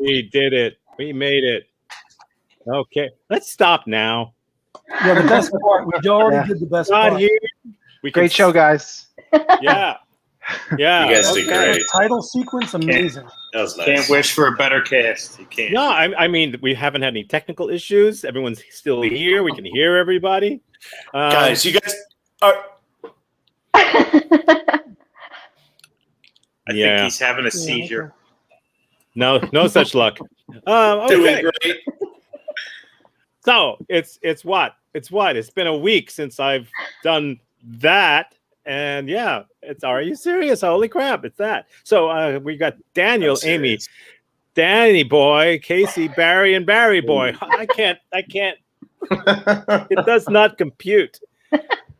We did it. We made it. Okay, let's stop now. Yeah, the best part. We already did the best Not part. here. Great show, guys. Yeah. Yeah. You guys did great. Title sequence, amazing. That was nice. Can't wish for a better cast. You can't. No, I mean, we haven't had any technical issues. Everyone's still here. We can hear everybody. Guys, you guys are. I think he's having a seizure. No such luck. Okay. Doing great. So it's what? It's been a week since I've done that. And yeah, are you serious? Holy crap, it's that. So we got Daniel, Amy, Danny boy, Casey, Barry, and Barry boy. I can't. It does not compute.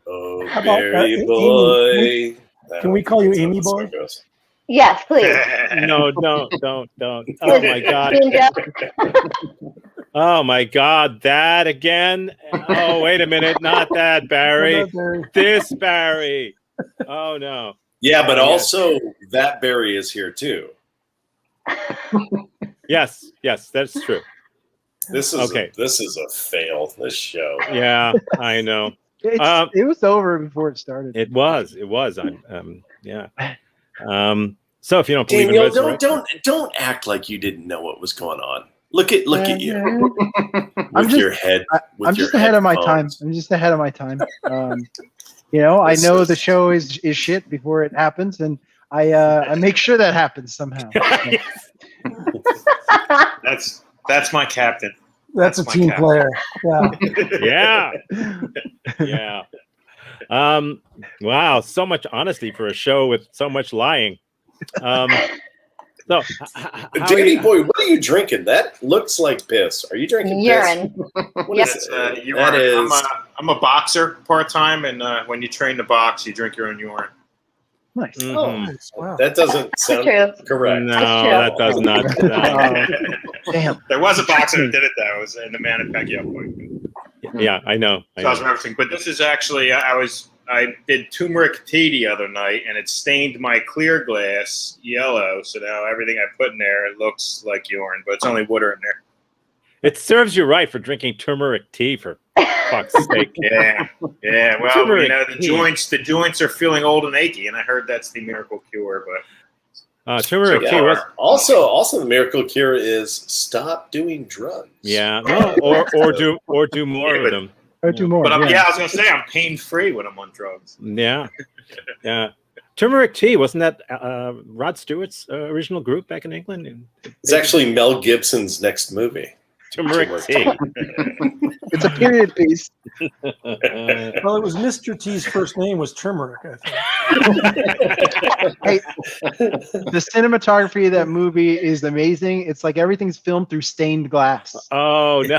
Oh, How about, Barry boy. Can we call you Amy boy? Yes, please. No, don't. Oh my God. Oh my God, that again? Oh, wait a minute, not that Barry. This Barry. Oh no. Yeah, but also that Barry is here too. Yes, that's true. This is a fail. This show. Yeah, I know. It was over before it started. It was. Yeah. So if you don't believe Daniel, in resurrection, don't act like you didn't know what was going on. Look at you. I'm just ahead of my time. I'm just ahead of my time. I know the show is shit before it happens, and I make sure that happens somehow. That's my captain. That's a team player. Yeah. yeah. Wow, so much honesty for a show with so much lying. So, Danny boy, what are you drinking? That looks like piss. Are you drinking urine? Piss? Urine. I'm a boxer part time, and when you train to box, you drink your own urine. Nice. Mm-hmm. Oh, nice. Wow. That doesn't sound correct. No, that does not. Damn. There was a boxer that did it though. It was in the Man at Pacquiao. Yeah, I know. So I was referencing, but this is actually I did turmeric tea the other night, and it stained my clear glass yellow. So now everything I put in there, it looks like urine, but it's only water in there. It serves you right for drinking turmeric tea, for fuck's sake. Yeah. Well, Turmeric the joints are feeling old and achy, and I heard that's the miracle cure. But turmeric tea was also the miracle cure is stop doing drugs. Yeah, no, or do more of them. Or do more. But I was going to say I'm pain free when I'm on drugs. Yeah. Turmeric tea, wasn't that Rod Stewart's original group back in England? It's actually Mel Gibson's next movie. Turmeric tea. It's a period piece. Well, it was Mr. T's first name was Turmeric, I think. Hey, the cinematography of that movie is amazing. It's like everything's filmed through stained glass. Oh no!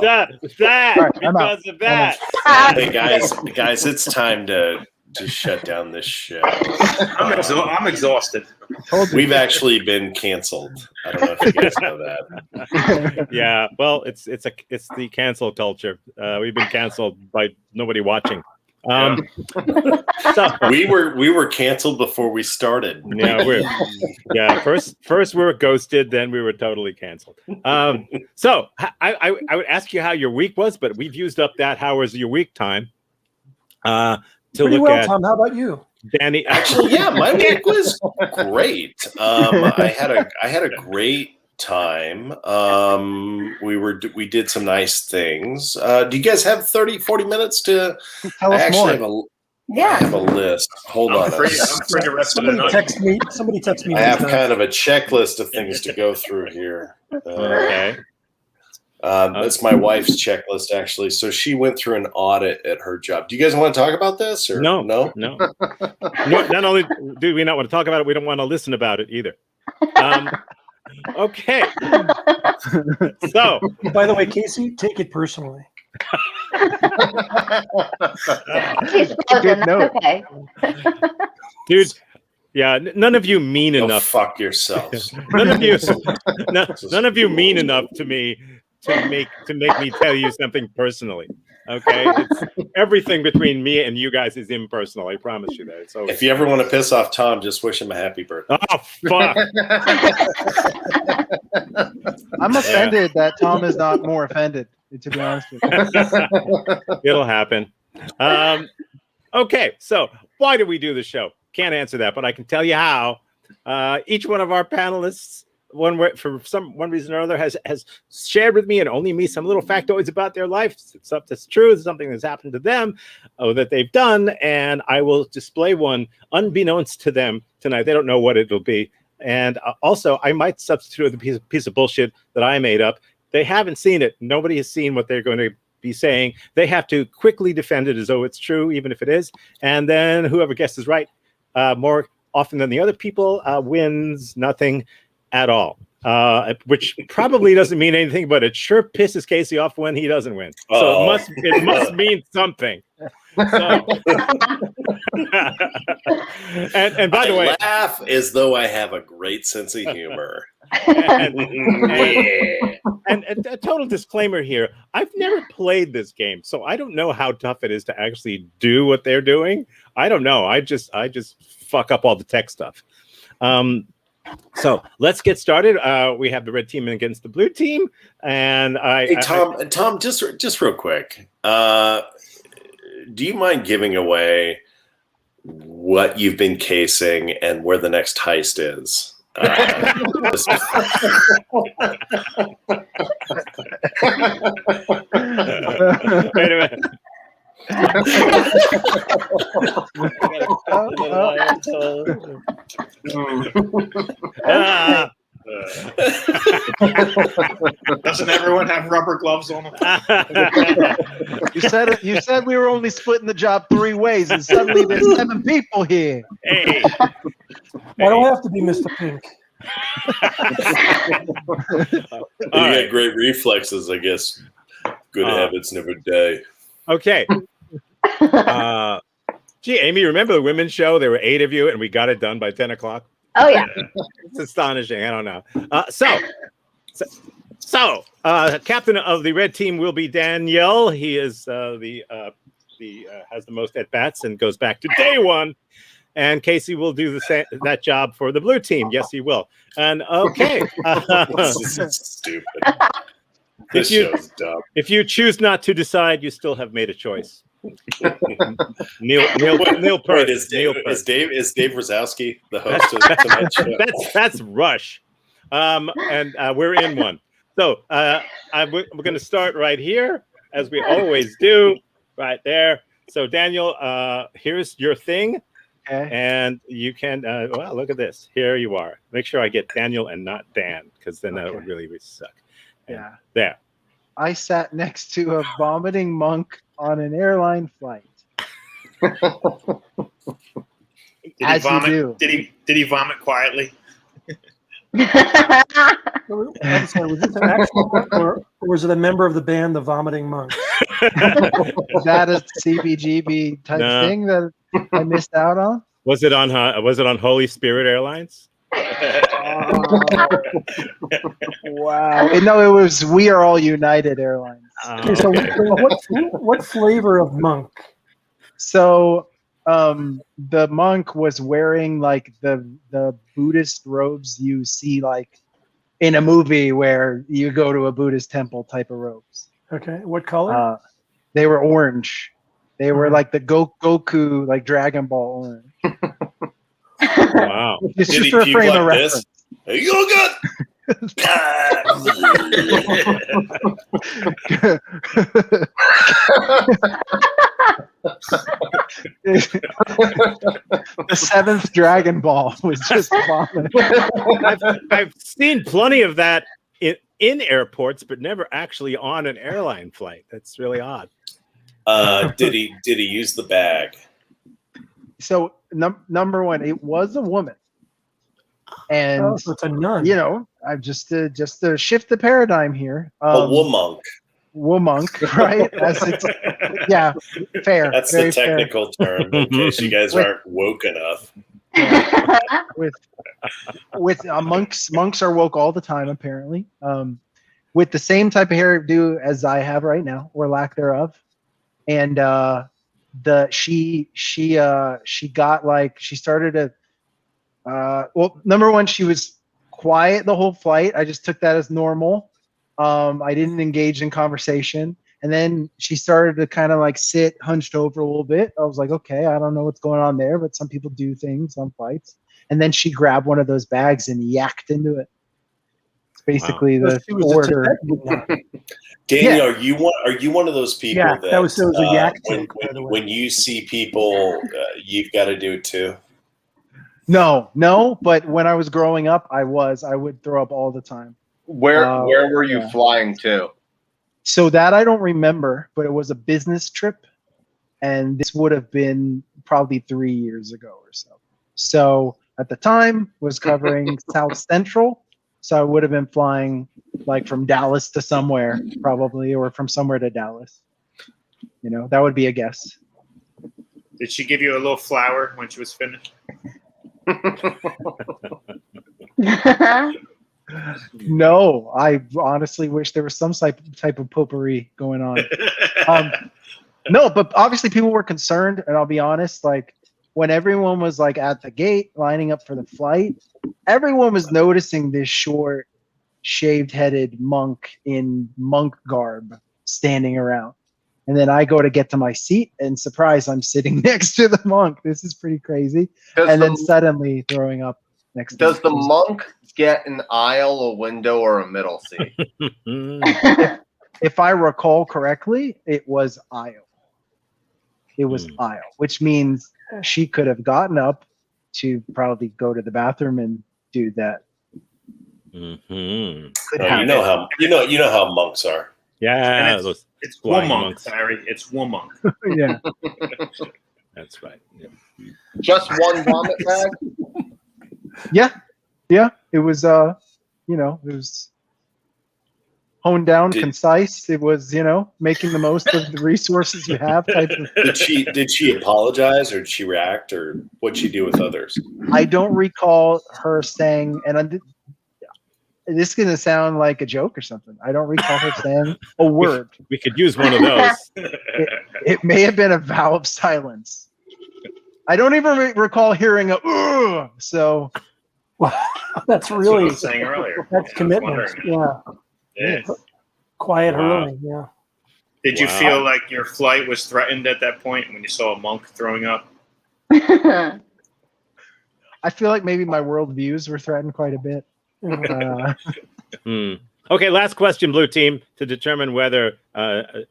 That Right, because of that. Hey guys, it's time to shut down this show. I'm exhausted. We've actually been canceled. I don't know if you guys know that. Yeah, well, it's the cancel culture. We've been canceled by nobody watching. So we were canceled before we started. Yeah, first we were ghosted, then we were totally canceled. So I would ask you how your week was, but we've used up that. How was your week time? Pretty well, Tom. How about you, Danny? Actually, yeah, my week was great. I had a great time. We did some nice things. Do you guys have 30-40 minutes to tell us more? I have a list. Hold on. I'm free the rest of the night. Somebody text me. I have kind of a checklist of things to go through here. Okay. That's my wife's checklist, actually. So she went through an audit at her job. Do you guys want to talk about this? Or No. Not only do we not want to talk about it, we don't want to listen about it either. Okay. So, by the way, Casey, take it personally. Good note. Okay. Dude. Yeah, none of you mean enough. Fuck yourselves. None of you mean enough to me to make me tell you something personally. Okay, it's everything between me and you guys is impersonal. I promise you that. So if you ever want to piss off Tom, just wish him a happy birthday. Oh fuck! I'm offended that Tom is not more offended, to be honest with you. It'll happen. Okay, so why do we do the show? Can't answer that, but I can tell you how. Each one of our panelists, for one reason or other, has shared with me and only me some little factoids about their life. Stuff that's true, something that's happened to them, that they've done, and I will display one unbeknownst to them tonight. They don't know what it'll be, and also I might substitute a piece of bullshit that I made up. They haven't seen it. Nobody has seen what they're going to be saying. They have to quickly defend it as though it's true, even if it is, and then whoever guesses right more often than the other people wins nothing at all, which probably doesn't mean anything, but it sure pisses Casey off when he doesn't win. So it must mean something. So, and by the way, laugh as though I have a great sense of humor. and a total disclaimer here: I've never played this game, so I don't know how tough it is to actually do what they're doing. I don't know. I just fuck up all the tech stuff. So let's get started. We have the red team against the blue team, and Tom, just real quick. Do you mind giving away what you've been casing and where the next heist is? Wait a minute. Doesn't everyone have rubber gloves on them? You said we were only splitting the job 3 ways, and suddenly there's 7 people here. Hey. I don't have to be Mr. Pink. You got great reflexes, I guess. Good habits never die. Okay. Gee, Amy, remember the women's show? There were 8 of you, and we got it done by 10 o'clock. Oh yeah. It's astonishing. I don't know. So captain of the red team will be Danielle. He is has the most at bats and goes back to day 1. And Casey will do that job for the blue team. Yes, he will. And okay. This is stupid. This show's dumb. If you choose not to decide, you still have made a choice. Neil Peart. Is Dave Rosowski the host of tonight's show? That's Rush, and we're in one. So we're going to start right here, as we always do, right there. So Daniel, here's your thing, and you can. Well, look at this. Here you are. Make sure I get Daniel and not Dan, because then that would really suck. And there. I sat next to a vomiting monk on an airline flight. As you do. Did he vomit quietly? I'm sorry, was this an actual monk, or was it a member of the band, the Vomiting Monk? Is that a CBGB type thing that I missed out on? Was it on Holy Spirit Airlines? Wow. No, it was We Are All United Airlines. Okay, so what flavor of monk? So the monk was wearing like the Buddhist robes you see like in a movie where you go to a Buddhist temple type of robes. Okay, what color? They were orange. They were like the Goku, like Dragon Ball orange. Wow. It's just for a frame of reference. Yoga! The 7th Dragon Ball was just vomit. I've seen plenty of that in airports, but never actually on an airline flight. That's really odd. Did he use the bag? So number one, it was a woman, and so it's a nun. You know, I've just to shift the paradigm here. A womonk. Womonk, right? Yeah, fair. That's the technical term, in case you guys aren't woke enough. With monks are woke all the time, apparently. With the same type of hairdo as I have right now, or lack thereof, and she got like, she started to well, number one, she was quiet the whole flight. I just took that as normal. I didn't engage in conversation. And then she started to kind of like sit hunched over a little bit. I was like, okay, I don't know what's going on there, but some people do things on flights. And then she grabbed one of those bags and yacked into it. It's basically the She was order. Daniel, are you one of those people Yeah, that was a yak when, joke, by the way. when you see people, you've got to do it too? No, but when I was growing up, I would throw up all the time. Where were you flying to? So that I don't remember, but it was a business trip, and this would have been probably 3 years ago or so. So at the time was covering South Central, so I would have been flying like from Dallas to somewhere probably, or from somewhere to Dallas. You know, that would be a guess. Did she give you a little flower when she was finished? No, I honestly wish there was some type of potpourri going on. No, but obviously people were concerned, and I'll be honest, like when everyone was like at the gate lining up for the flight, everyone was noticing this short, shaved-headed monk in monk garb standing around. And then I go to get to my seat, and surprise, I'm sitting next to the monk. This is pretty crazy. And then suddenly throwing up next to Does me. the monk get an aisle, a window, or a middle seat? If I recall correctly, it was aisle. It was aisle, which means she could have gotten up to probably go to the bathroom and do that. Mm-hmm. Could Oh, happen. you know how monks are. Yeah, And those It's flying Womonk, monks. Barry. It's Womonk. Yeah. That's right. Yeah. Just one vomit bag? Yeah. It was it was honed down, concise. It was, making the most of the resources you have type of. Did she apologize, or did she react, or what'd she do with others? I don't recall her saying, and this is going to sound like a joke or something. I don't recall her saying a word. We could use one of those. It may have been a vow of silence. I don't even recall hearing a "ugh." So Wow, that's That's what I really was saying earlier. that's I was commitment. wondering. Yeah, Yeah. quiet Wow. hurling. Yeah. Did you Wow. feel like your flight was threatened at that point when you saw a monk throwing up? I feel like maybe my worldviews were threatened quite a bit. Okay, last question, Blue Team, to determine whether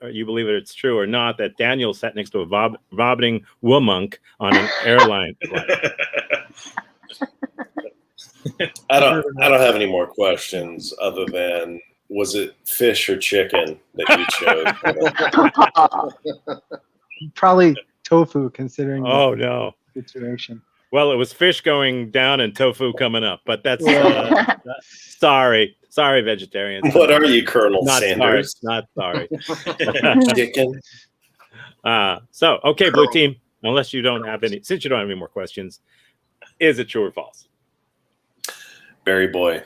you believe it's true or not that Daniel sat next to a vomiting womonk on an airline flight. I don't have any more questions other than, was it fish or chicken that you chose? Probably tofu, considering Oh, no. the situation. Well, it was fish going down and tofu coming up, but that's sorry, vegetarians. What are you, Colonel Not Sanders? sorry, not sorry. Chicken? So, okay, Blue Team, unless you don't have any, since you don't have any more questions, is it true or false? Barry Boy.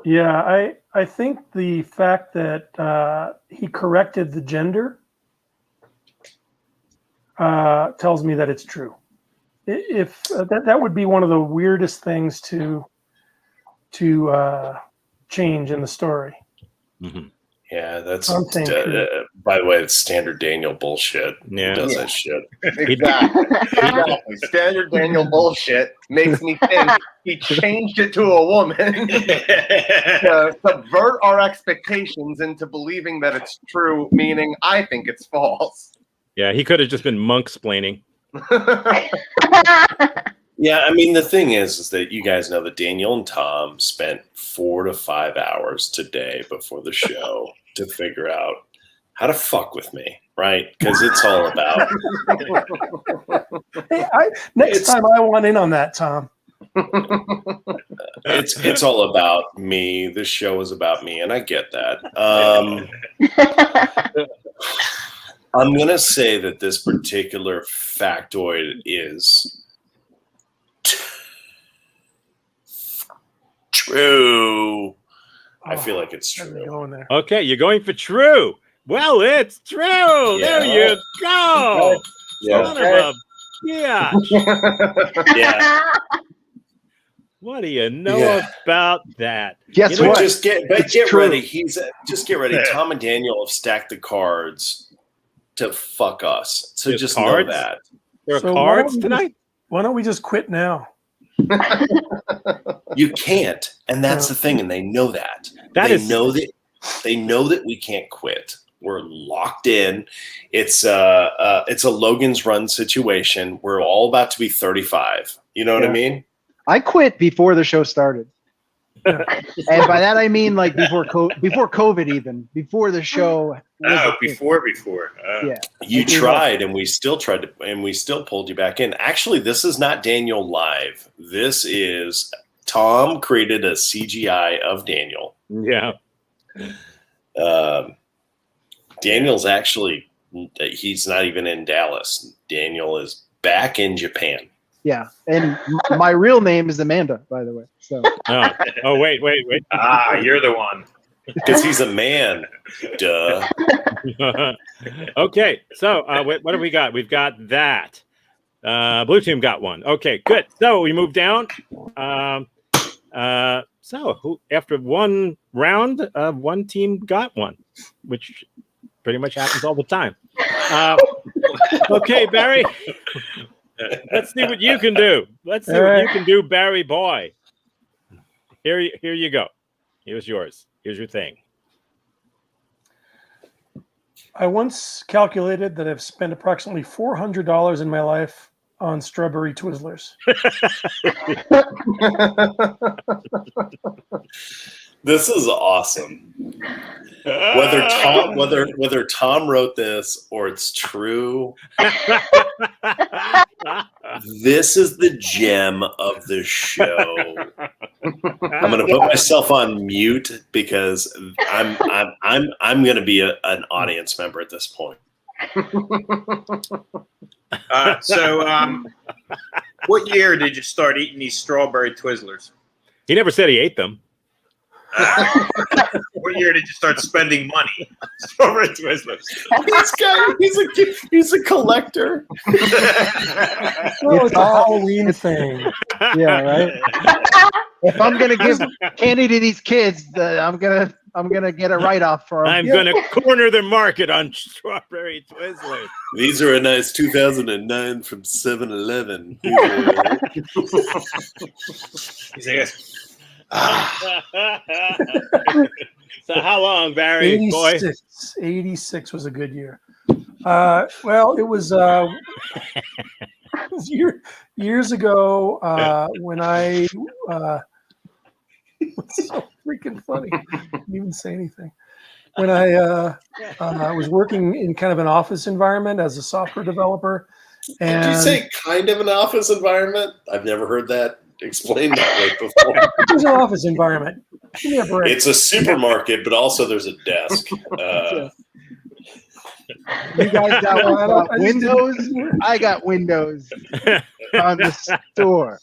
Yeah, I think the fact that he corrected the gender tells me that it's true. If that would be one of the weirdest things to change in the story. Mm-hmm. Yeah, that's I'm saying by the way, it's standard Daniel bullshit. Yeah. He does that shit. Exactly. Standard Daniel bullshit makes me think he changed it to a woman to subvert our expectations into believing that it's true, meaning I think it's false. Yeah, he could have just been monk-splaining. Yeah, I mean, the thing is that you guys know that Daniel and Tom spent 4 to 5 hours today before the show to figure out how to fuck with me, right? Because it's all about Hey, next time I want in on that, Tom. it's all about me. This show is about me, and I get that. I'm gonna say that this particular factoid is true. I feel like it's How's it true. going there? Okay, you're going for true. Well, it's true. There Yeah. you go. Yeah. Son of a bitch. Yeah. What do you know Yeah. about that? Guess You know But what? just get It's true. ready. Just get ready. Tom and Daniel have stacked the cards to fuck us. So There's just cards? know that. There are So cards why don't we tonight. Why don't we just quit now? You can't, and that's the thing, and they know that. That they is- know that they know that we can't quit. We're locked in. It's a Logan's Run situation. We're all about to be 35. You know what I Yeah. mean? I quit before the show started. And by that I mean like before COVID even, before the show. was Oh, a thing. before. Yeah. You do tried, and we still tried to, and we still pulled you back in. Actually, this is not Daniel live. This is Tom created a CGI of Daniel. Yeah. Daniel's actually, he's not even in Dallas. Daniel is back in Japan. Yeah. And my real name is Amanda, by the way. So Oh, oh wait. You're the one. Because he's a man. Duh. Okay, so what have we got? We've got that. Blue team got one. Okay, good. So we move down. So after one round, one team got one, which pretty much happens all the time. Okay, Barry. Let's see what you can do. Let's see what you can do, Barry boy. Here you go. Here's yours. Here's your thing. I once calculated that I've spent approximately $400 in my life on strawberry Twizzlers. This is awesome. Whether Tom wrote this or it's true, this is the gem of the show. I'm going to put myself on mute because I'm going to be an audience member at this point. What year did you start eating these strawberry Twizzlers? He never said he ate them. What year did you start spending money on strawberry Twizzlers? He's a collector. Oh, it's a Halloween thing. yeah, right. If I'm gonna give candy to these kids, I'm gonna get a write-off for them. I'm going to corner the market on strawberry Twizzlers. These are a nice 2009 from 7-Eleven. So how long, Barry boy? 86 was a good year. Well, it was years ago when I it's so freaking funny. I didn't even say anything. When I was working in kind of an office environment as a software developer. And Did you say kind of an office environment? I've never heard that explained that way before. it was an office environment. Give me a break. It's a supermarket, but also there's a desk. You guys got I just Windows? didn't- I got Windows on the store.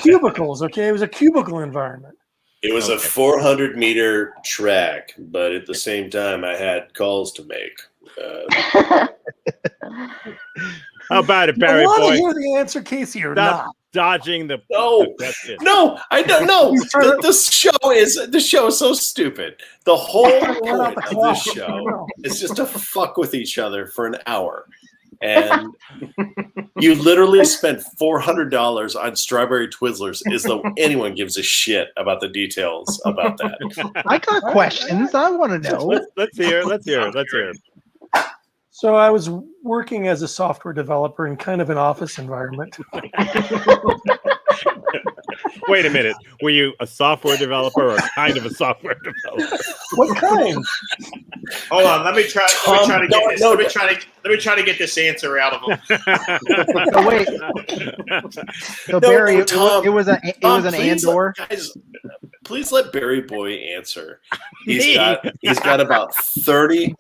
Cubicles, okay? It was a cubicle environment. It was a 400-meter track, but at the same time, I had calls to make. How about it, I Barry want to boy? hear the answer, Casey, or Stop not. dodging the No. question. No, I don't know. The show is so stupid. The whole point of this show is just to fuck with each other for an hour. And you literally spent $400 on strawberry Twizzlers as though anyone gives a shit about the details about that. I got questions. I want to know. Let's hear. So I was working as a software developer in kind of an office environment. Wait a minute. Were you a software developer or kind of a software developer? What kind? Hold on, let me try to get this. no, Let me try to get this answer out of him. So wait. So Barry, Tom, it was an please Andor. guys, please let Barry Boy answer. He's got about 30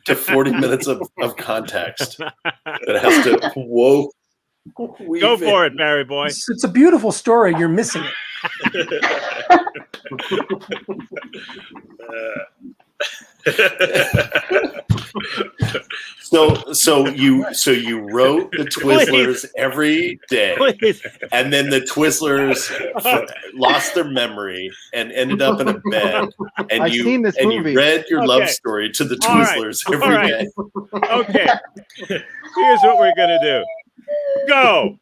to 40 minutes of context that has to Go for it, Barry boy. It's a beautiful story. You're missing it. so you wrote the Twizzlers every day, Please. and then the Twizzlers lost their memory and ended up in a bed. And I've seen this movie. you read your Okay. love story to the All right. Twizzlers All every right. day. Okay. Here's what we're gonna do. Go.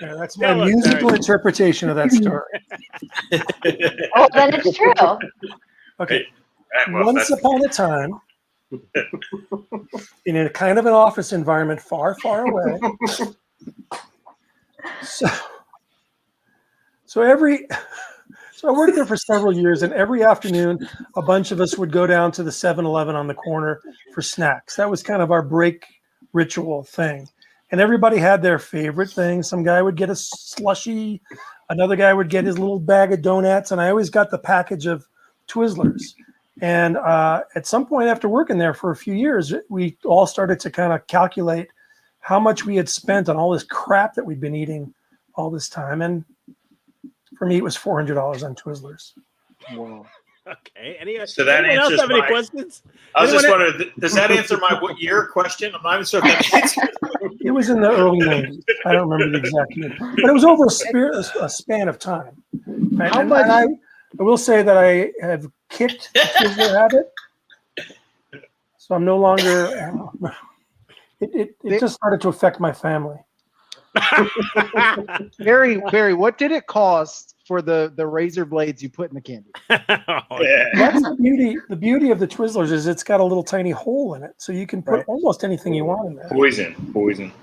Yeah, that's my Tell us, musical Barry. interpretation of that story. Oh, then it's true. Okay. Well, Once that's- upon a time, in a kind of an office environment far, far away. So I worked there for several years, and every afternoon, a bunch of us would go down to the 7-Eleven on the corner for snacks. That was kind of our break ritual thing. And everybody had their favorite thing. Some guy would get a slushie, another guy would get his little bag of donuts, and I always got the package of Twizzlers. And at some point after working there for a few years, we all started to kind of calculate how much we had spent on all this crap that we'd been eating all this time. And for me, it was $400 on Twizzlers. Whoa. Okay. Any, So that anyone else answers have any my- questions? I was just Anyone- wondering, does that answer my what year question? I'm not even sure if that answers. It was in the early 90s. I don't remember the exact year, but it was over a span of time. Right? How And much- I will say that I have kicked the Twizzler habit, so I'm no longer. It just started to affect my family. Barry, what did it cost for the razor blades you put in the candy? Yeah. That's the beauty. The beauty of the Twizzlers is it's got a little tiny hole in it, so you can put Right. almost anything you want in there. Poison.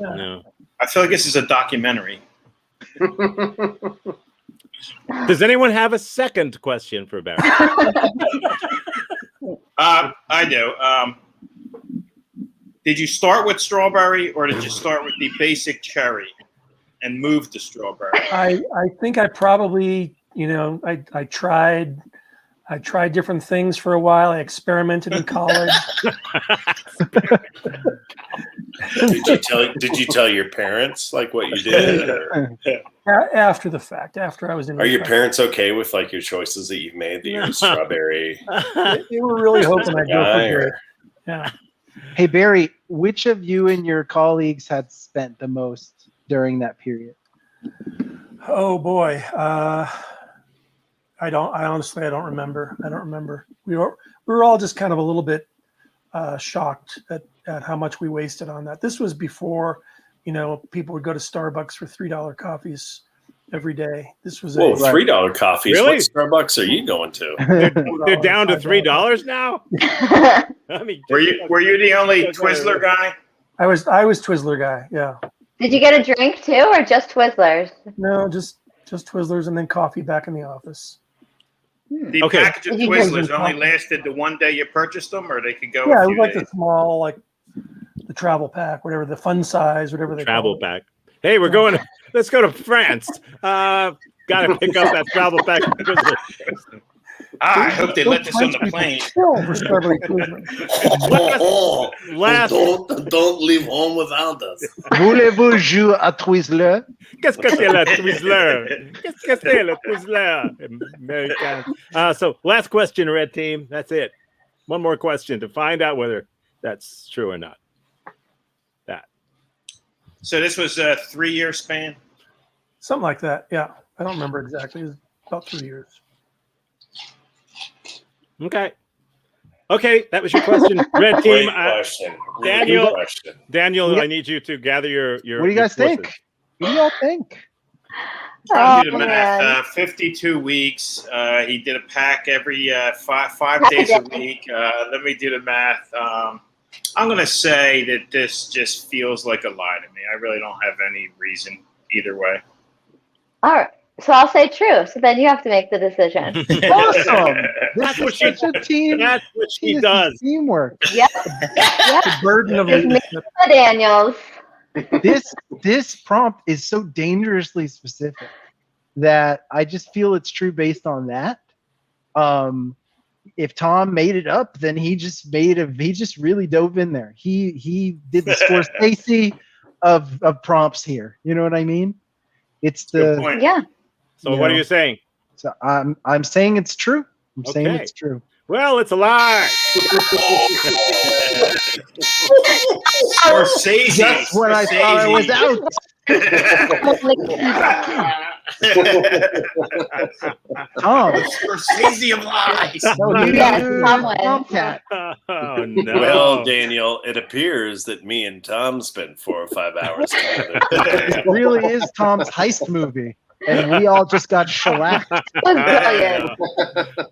No. I feel like this is a documentary. Does anyone have a second question for Barry? I do. Did you start with strawberry or did you start with the basic cherry and move to strawberry? I think I probably, I tried different things for a while. I experimented in college. Did you tell your parents like what you did? Or After the fact, after I was in. are your parents okay with like your choices that you've made? That you're a strawberry They were really hoping I'd go guy, for good. or Yeah. Hey Barry, which of you and your colleagues had spent the most during that period? Oh boy. I honestly don't remember. I don't remember. We were all just kind of a little bit shocked at how much we wasted on that. This was before, people would go to Starbucks for $3 coffees every day. This was whoa, a $3 coffees. Really? What Starbucks are you going to? They're down to $3 now. I mean, Were you the only Twizzler guy? I was Twizzler guy. Yeah. Did you get a drink too, or just Twizzlers? No, just Twizzlers and then coffee back in the office. The Okay. package of Did you Twizzlers drink only coffee? lasted the one day you purchased them, or they could go Yeah, a it few was like days? the small, like the travel pack, whatever, the fun size, whatever they travel call it. pack. Hey, we're going. Let's go to France. Got to pick up that travel pack. I hope they let this on the French plane. people kill for Strawberry Twizzlers. Last. Don't leave home without us. Voulez-vous jouer à Twizzler? Qu'est-ce que c'est le Twizzler? Qu'est-ce que c'est le Twizzler? American. So last question, red team. That's it. One more question to find out whether that's true or not. So this was a 3-year span. Something like that. Yeah. I don't remember exactly. It was about 3 years. Okay. Okay, that was your question, red Great team. question. Really Daniel- good question. Daniel, I need you to gather your. What do you guys your think? forces. What do y'all think? Trying to do Oh, the math. man. 52 weeks. He did a pack every five days a week. Let me do the math. I'm going to say that this just feels like a lie to me. I really don't have any reason either way. All right. So I'll say true. So then you have to make the decision. Awesome. That's This what is she- such a team. That's what she This is does. Teamwork. Yep. The burden of It's me. leadership. Daniels. This prompt is so dangerously specific that I just feel it's true based on that. If Tom made it up, then he just really dove in there. He did the Scorsese of prompts here. You know what I mean? It's Good the point. Yeah. So what are you saying? so I'm saying it's true. I'm saying Okay. it's true. Well, it's a lie. Scorsese. That's when I thought I was out. Tom. Scorsese of lies. Yes, Tom wins. Tomcat. Oh no. Well, Daniel, it appears that me and Tom spent 4 or 5 hours together. It really is Tom's heist movie. And we all just got shellacked. It was brilliant.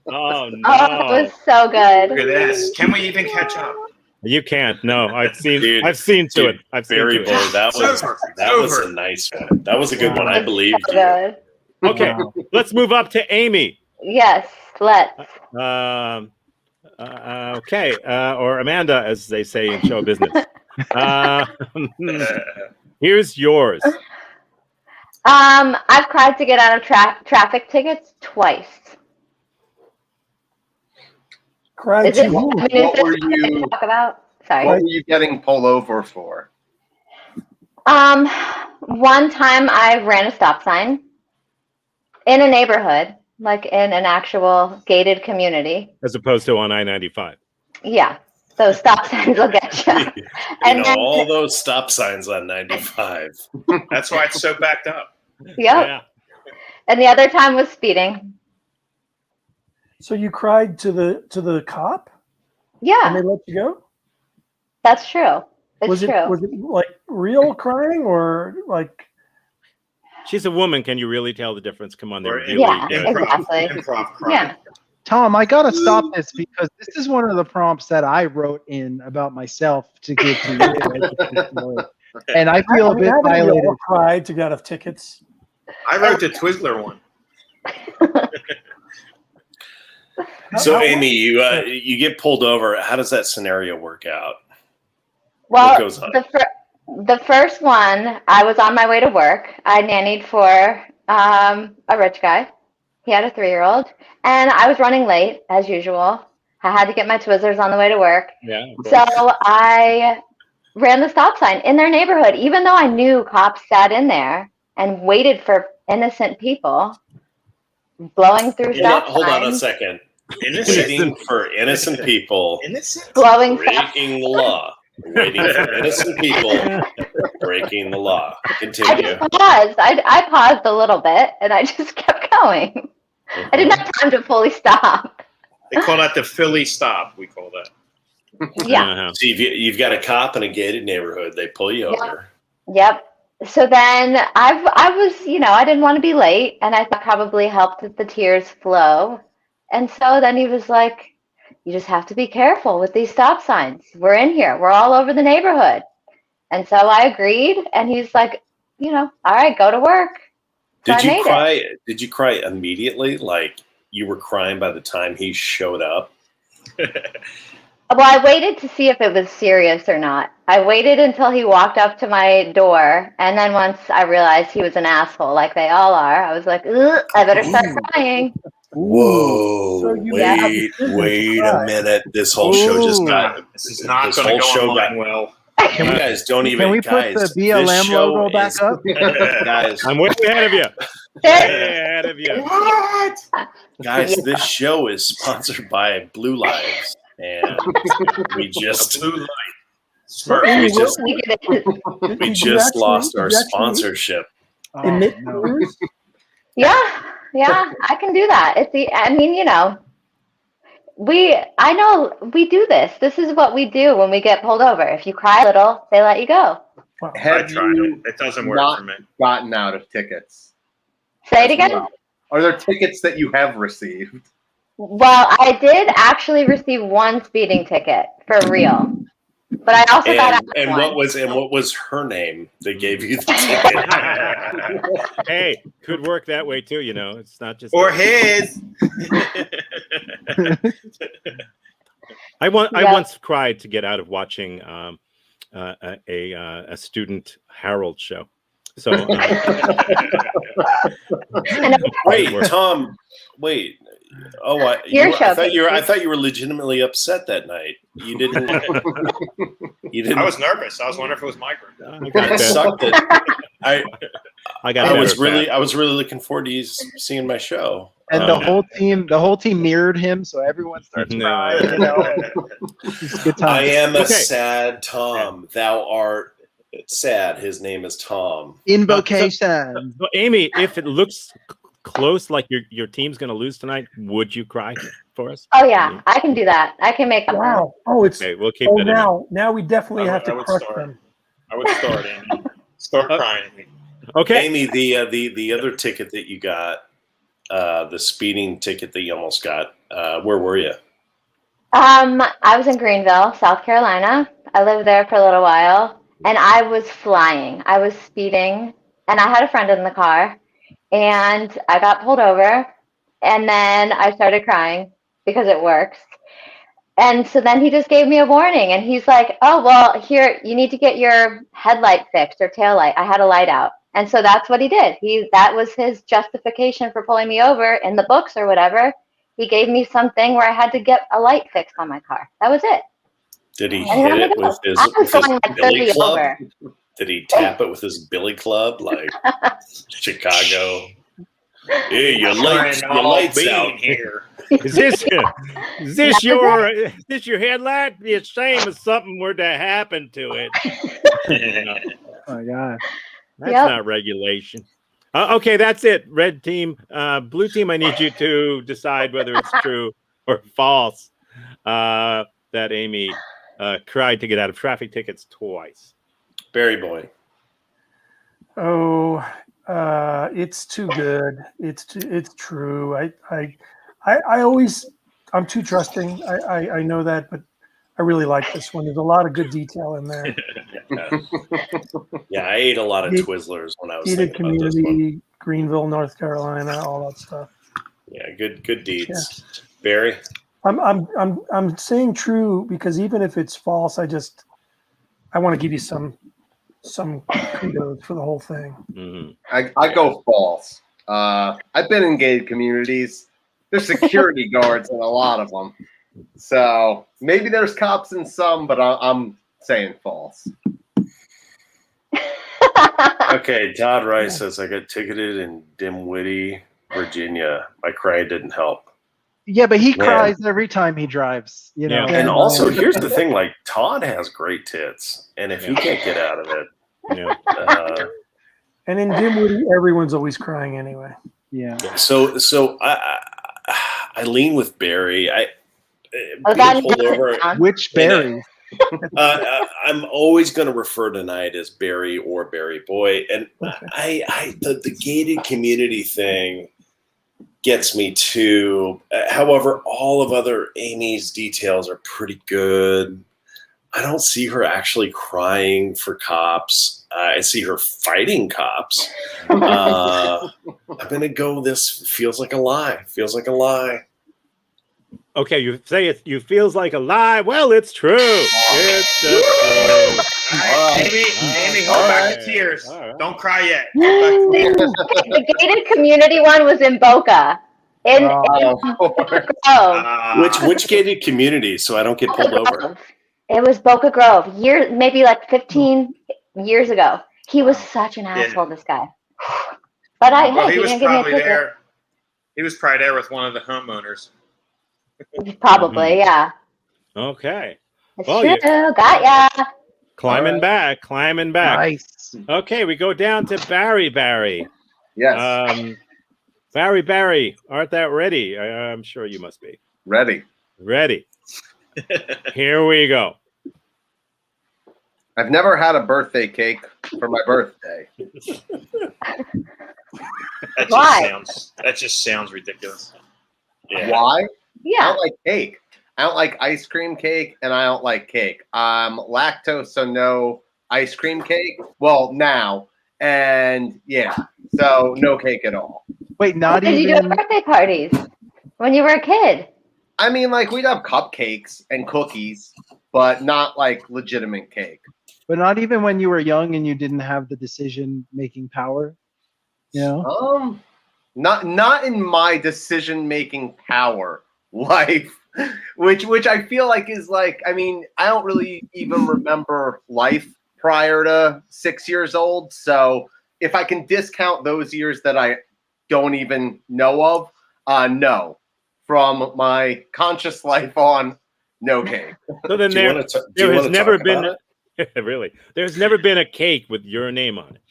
Oh no. Oh, it was so Look at good. this. Can we even catch up? You can't. No, I've seen Dude, to it. I've seen Very to bold. it. That was It's that was over. a nice one. That was a good one. I believed So you. good. Okay, Wow. let's move up to Amy. Yes, let's. Okay, or Amanda, as they say in show business. Here's yours. I've cried to get out of traffic tickets twice. Cried Is it? to who? I mean, is What this were something to you- talk about? Sorry. What were you getting pulled over for? One time I ran a stop sign in a neighborhood, like in an actual gated community. As opposed to on I-95. Yeah, those stop signs will get you. You And know, then, all those stop signs on 95. That's why it's so backed up. yep. Yeah. And the other time was speeding. So you cried to the cop and Yeah, they let you go? that's true. It's Was true. it like real crying or like She's a woman. Can you really tell the difference? Come on, they're Or really Yeah, good. exactly. Improv crime. Yeah. Tom, I gotta stop this because this is one of the prompts that I wrote in about myself to give to you. And I feel a bit haven't we violated. all cried to get out of tickets? I wrote the Twizzler one. So, How- Amy, you get pulled over. How does that scenario work out? Well, What goes on? the first one, I was on my way to work. I nannied for a rich guy. He had a 3-year-old, and I was running late as usual. I had to get my Twizzlers on the way to work, Yeah. of so course. I ran the stop sign in their neighborhood, even though I knew cops sat in there and waited for innocent people, blowing through stop Hold on a signs, second. Innocent. Waiting for innocent people, Innocent? blowing stop. breaking the law. Waiting for innocent people, breaking the law. I Continue. just paused. I paused a little bit, and I just kept going. I didn't have time to fully stop. They call that the Philly stop. We call that. Yeah. Uh-huh. So you've got a cop in a gated neighborhood. They pull you Yeah. over. Yep. So then I was, I didn't want to be late, and I thought probably helped the tears flow. And so then he was like, "You just have to be careful with these stop signs. We're in here. We're all over the neighborhood." And so I agreed, and he's like, "All right, go to work." So Did I you made it. cry? Did you cry immediately? Like you were crying by the time he showed up? Well, I waited to see if it was serious or not. I waited until he walked up to my door, and then once I realized he was an asshole, like they all are, I was like, "Ugh, I better start crying." Whoa! So you wait a minute! This whole show just got. This is not This going to whole go show online got. well. You guys don't even. Can we put guys, the this BLM show logo back is- up? Guys, I'm way ahead of you. Way ahead of you. What? guys, Yeah. this show is sponsored by Blue Lives, and we just Blue light. So, Smurf. Amy, we just Did we you just actually- lost our did you actually sponsorship. Oh, Emit no. tears? Yeah, I can do that. I know we do this. This is what we do when we get pulled over. If you cry a little, they let you go. Wow. I Have tried you it. It doesn't work not for me. gotten out of tickets? Say it again. Well, are there tickets that you have received? Well, I did actually receive one speeding ticket for real, but I also got out And of one. what was her name that gave you the ticket? Hey, could work that way too. It's not just. Or his. I Yeah. once cried to get out of watching a student Harold show. So And Wait, Tom. Wait. Oh, Your show, I thought you were. I Casey. thought you were legitimately upset that night. You didn't. You didn't. I was nervous. I was wondering if it was migraine. I got It better. sucked. I I got I better was at really. that. I was really looking forward to you seeing my show, And the whole team mirrored him, so everyone starts No. crying. You know, it's a good time. I am a Okay. sad Tom. Thou art sad. His name is Tom. Invocation. So, Amy, if it looks close, like your team's going to lose tonight, would you cry for us? Oh yeah, I can do that. I can make up. Wow. Oh, it's Okay, we'll keep oh that in mind. now we definitely I have would- I to would crush start. them. I would start, Amy. Start crying. Okay. Amy, the other ticket that you got, the speeding ticket that you almost got, where were you? I was in Greenville, South Carolina. I lived there for a little while, and I was flying. I was speeding, and I had a friend in the car, and I got pulled over, and then I started crying because it works. And so then he just gave me a warning, and he's like, "Oh, well, here, you need to get your headlight fixed or tail light." I had a light out. And so that's what he did. That was his justification for pulling me over in the books or whatever. He gave me something where I had to get a light fixed on my car. That was it. Did he And hit let me it go. with his, I was with his going like billy 30 club? over. Did he tap it with his billy club like Chicago? Hey, your lights out. here. Is this your headlight? It's shame if something were to happen to it. Oh my god. That's Yep. not regulation. Okay, that's it. Red team, blue team. I need you to decide whether it's true or false that Amy cried to get out of traffic tickets twice. Barry Boy. Oh, it's too good. It's true. I'm too trusting. I know that, but I really like this one. There's a lot of good detail in there. Yeah, I ate a lot of Gated- Twizzlers when I was Gated thinking about this one. community, Greenville, North Carolina, all that stuff. Yeah, good deeds. Barry. I'm saying true because even if it's false, I want to give you some kudos for the whole thing. Mm-hmm. I go false. I've been in gated communities. There's security guards in a lot of them. So maybe there's cops in some, but I'm saying false. Okay, Todd Rice says I got ticketed in Dimwitty, Virginia. My cry didn't help. Yeah, but he Man. cries every time he drives. You know. Yeah. And also, here's the thing: like Todd has great tits, and if he can't get out of it, Yeah. And in Dimwitty, everyone's always crying anyway. Yeah. so I lean with Barry. Oh, Being that pulled over. sound. Which Barry? I'm always going to refer to tonight as Barry or Barry Boy, and the gated community thing gets me too. However, all of other Amy's details are pretty good. I don't see her actually crying for cops. I see her fighting cops. I'm going to go. This feels like a lie. Feels like a lie. Okay, you say you feels like a lie. Well, it's true. It's true. Amy, hold back the tears. All right. Don't cry yet. Hold back the tears. The gated community one was in Boca. In Oh, Grove. Which gated community? So I don't get pulled over. It was Boca Grove. Maybe like 15 years ago. He was such an asshole, this guy. But Well, hey, he he was didn't give me a probably ticket. there. He was probably there with one of the homeowners. Probably, yeah. Okay. It's Well, true. you- Got ya. Climbing back. Nice. Okay, we go down to Barry. yes, Barry, aren't that ready? I'm sure you must be. ready. Ready. Here we go. I've never had a birthday cake for my birthday. Why? That just sounds ridiculous. Yeah. Why? I Yeah. don't like cake. I don't like ice cream cake, and I don't like cake. I'm lactose, so no ice cream cake. Well, now, and yeah, so no cake at all. Wait, What not did you do even. at birthday parties when you were a kid? I mean, like we'd have cupcakes and cookies, but not like legitimate cake. But not even when you were young and you didn't have the decision-making power. You know. Not in my decision-making power life, which I feel like is like, I mean, I don't really even remember life prior to 6 years old. So if I can discount those years that I don't even know of, No. From my conscious life on, no cake. So then Do you there, want to there has never talk been about it? really. There's never been a cake with your name on it.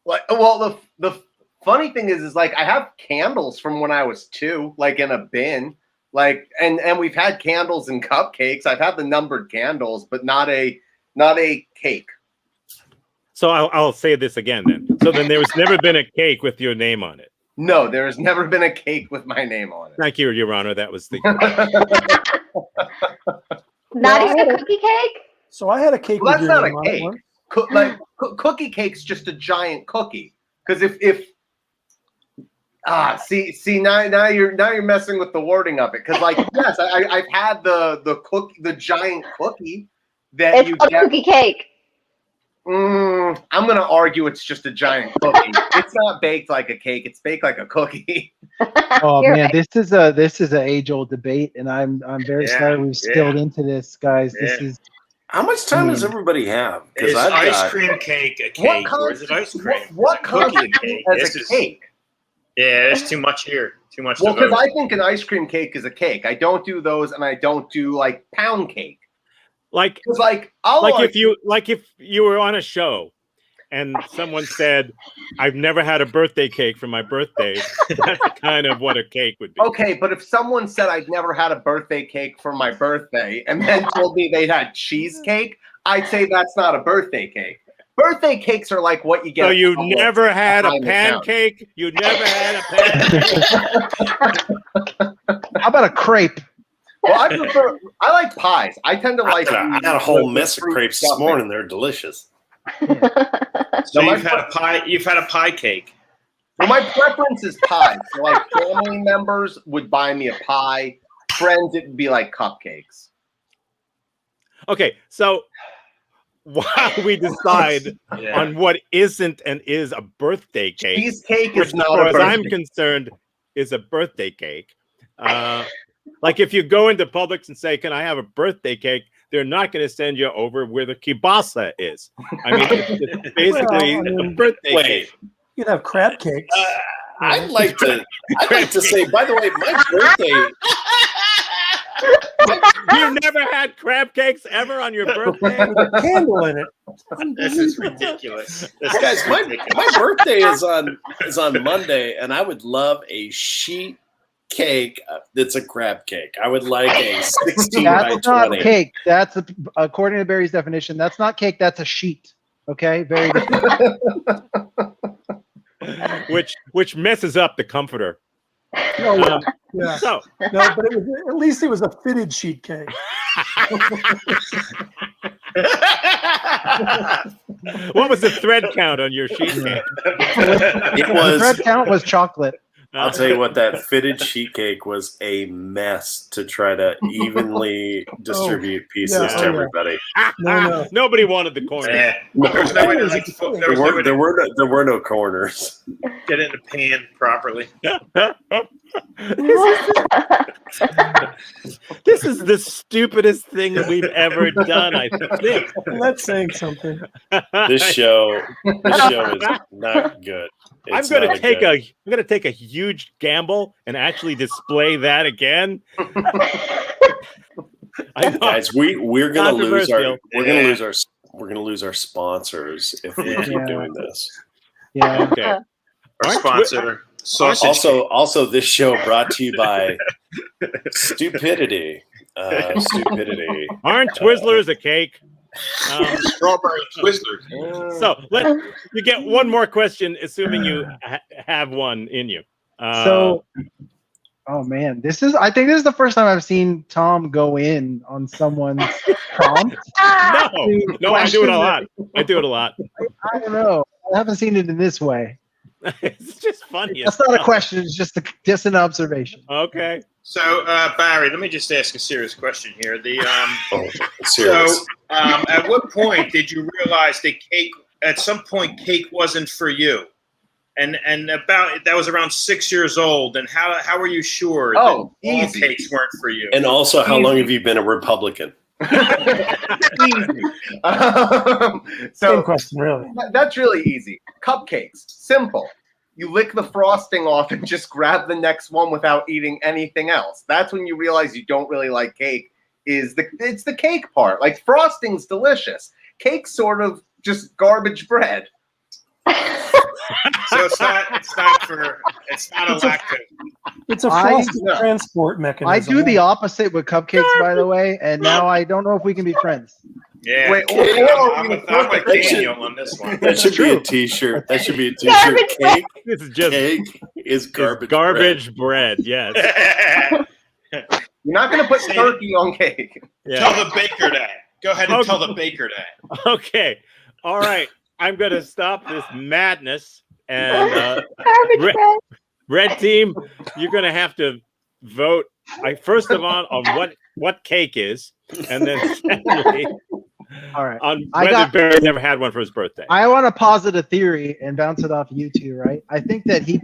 Well, the funny thing is like I have candles from when I was 2, like in a bin. Like and we've had candles and cupcakes. I've had the numbered candles, but not a cake. So I'll say this again then. So then there has never been a cake with your name on it. No, there has never been a cake with my name on it. Thank you, Your Honor. That was the Not Well, I even had cookie cake? So I had a cake Well, with that's your not name a on it cake. once. Cookie cake's just a giant cookie. Because if see now you're messing with the wording of it. Because like yes, I've had the giant cookie that It's you called get. cookie cake. I'm gonna argue it's just a giant cookie. It's not baked like a cake. It's baked like a cookie. Oh You're man, right. this is an age-old debate, and I'm very Yeah, sorry we've spilled into this, guys. This Yeah. is How much time does Hmm. everybody have? Is Because I've ice got. cream cake a What cake, or is it ice cream? What Is it cookie a constitutes cake? as This a is cake? yeah. There's too much here. Too much. Well, to vote. because I think an ice cream cake is a cake. I don't do those, and I don't do like pound cake. like Because I'll if you were on a show and someone said, "I've never had a birthday cake for my birthday," that's kind of what a cake would be. okay, but if someone said I'd never had a birthday cake for my birthday and then told me they had cheesecake, I'd say that's not a birthday cake. Birthday cakes are like what you get. So at you Publix never had a behind the counter. pancake? You never had a pancake? how about a crepe? Well, I like pies. I tend to like. I had a whole with mess of fruit crepes this stuffing. morning. They're delicious. So No, my you've had a pie. You've had a pie cake. Well, my preference is pie. So, like, family members would buy me a pie. Friends, it would be like cupcakes. Okay, so while we decide Yeah. on what isn't and is a birthday cake, Cheesecake which, is as not far a as I'm birthday. concerned, is a birthday cake. Like if you go into Publix and say, "Can I have a birthday cake?" They're not going to send you over where the kielbasa is. I mean, it's basically Well, I mean, a birthday Wait, cake. You can have crab cakes. I'd like to say, by the way, my birthday. You never had crab cakes ever on your birthday? With a candle in it. This is ridiculous. This Guys, is my ridiculous. birthday is on Monday, and I would love a sheet cake that's a crab cake. I would like a 16 by That's not 20. cake. That's according to Barry's definition. That's not cake. That's a sheet. Okay, very different. which messes up the comforter. No, yeah, Um, yeah. So, No, but at least it was a fitted sheet cake. what was the thread count on your sheet cake? It The was. thread count was chocolate. I'll tell you what, that fitted sheet cake was a mess to try to evenly distribute pieces yeah, to oh, yeah. everybody. No. Nobody wanted the corner. Yeah. There's no way to like. There was no way to There were no corners. get it in the pan properly. This is the stupidest thing that we've ever done, I think. That's saying something. This show is not good. I'm going to take a huge gamble and actually display that again. I know. Guys, we're gonna lose our Controversial. we're gonna lose our sponsors if we keep Yeah. doing this. Yeah. Okay. Our Aren't sponsor, sausage. Also, this show brought to you by Stupidity. Stupidity. Aren't Twizzlers a cake? Strawberry Twizzlers. So you get one more question, assuming you have one in you. So, oh man, I think this is the first time I've seen Tom go in on someone's prompt. no, I do it a lot. I do it a lot. I don't know. I haven't seen it in this way. It's just funny. That's not a question. It's just an observation. Okay. So, Barry, let me just ask a serious question here. Serious. So, at what point did you realize that cake? At some point, cake wasn't for you, and that was around 6 years old. And how were you sure that all easy. cakes weren't for you? And also, how long have you been a Republican? Easy. Same So question, really. that's really easy. Cupcakes, simple. you lick the frosting off and just grab the next one without eating anything else. That's when you realize you don't really like cake. It's the cake part. Like frosting's delicious. Cake's sort of just garbage bread. So it's not a lactose. It's a I- frosted no. transport mechanism. I do the opposite with cupcakes, by the way, and now I don't know if we can be friends. Yeah, Wait, I'm with that Daniel on this one. That should be a T-shirt. That should be a T-shirt. Garbage Cake, This is just cake is garbage. garbage bread. Yes. You're not going to put turkey on cake. Yeah. Tell the baker that. Go ahead and Okay. tell the baker that. Okay. All right. I'm going to stop this madness. And Garbage Red- bread. red team, you're going to have to vote. First of all, on what cake is, and then secondly, All right. on I whether got- Barry never had one for his birthday. I want to posit a theory and bounce it off you two, right? I think that he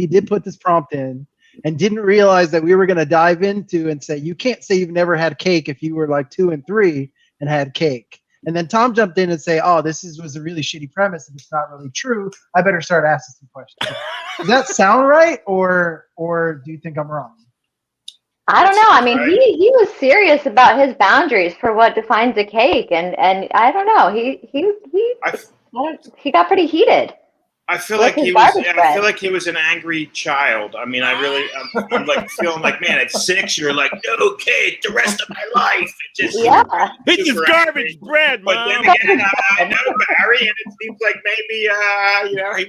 did put this prompt in and didn't realize that we were going to dive into and say you can't say you've never had cake if you were like 2 and 3 and had cake. And then Tom jumped in and say, "Oh, was a really shitty premise and it's not really true. I better start asking some questions." Does that sound right, or do you think I'm wrong? I don't know. I mean, Right. he was serious about his boundaries for what defines a cake, and I don't know. He got pretty heated. I feel Like like his he was. garbage I bread. feel like he was an angry child. I mean, I'm like feeling like, man, at 6, you're like, no cake, the rest of my life. It just, Yeah. This is super garbage angry. bread, But then Mom. again, I know Barry, and it seems like maybe, he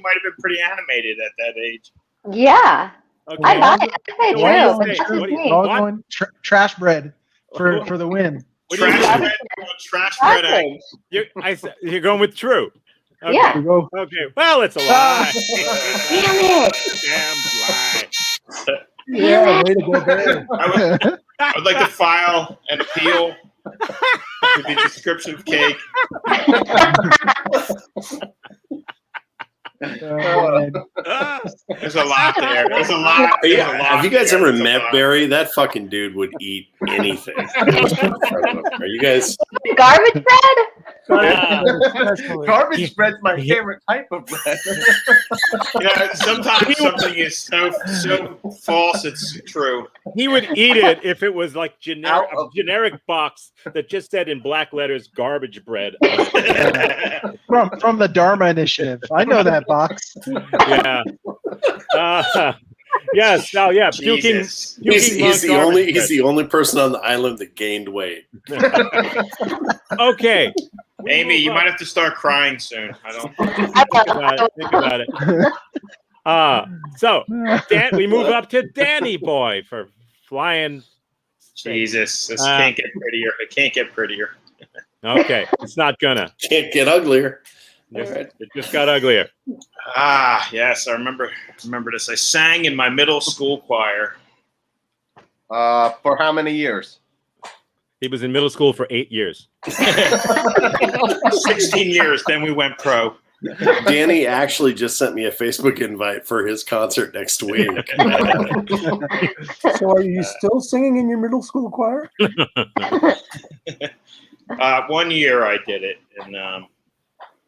might have been pretty animated at that age. Yeah. Okay. I buy it. I say So what do you true. say? That's What do you- me. All What? going trash bread for the win. What do you Trash think? bread, trash bread. Garbage. You're going with true. Okay. Yeah. We go. Okay. Well, it's a lie. Damn it. Damn lie. Yeah, way to go, Barry. I would like to file an appeal to the description of cake. Ah, There's a lot there. There's a lot. There's a lot Have you guys there. ever There's a met lot. Barry? That fucking dude would eat anything. Are you guys? Garbage bread? Especially. Garbage bread's my favorite type of bread. Sometimes something is so false it's true. he would eat it if it was like Out a of- generic box that just said in black letters "garbage bread." From the Dharma Initiative. I know that box. Yeah. Yes. Now, yeah. Puking. Jesus. He's the garbage only bread. he's the only person on the island that gained weight. Okay. Amy, you might have to start crying soon. I don't. Think about it. So we move up to Danny Boy for flying. Jesus, this can't get prettier. It can't get prettier. Okay, it's not gonna. Can't get uglier. It just got uglier. Ah, yes, I remember this. I sang in my middle school choir. For how many years? He was in middle school for 8 years. 16 years, then we went pro. Danny actually just sent me a Facebook invite for his concert next week. So are you still singing in your middle school choir? 1 year I did it, and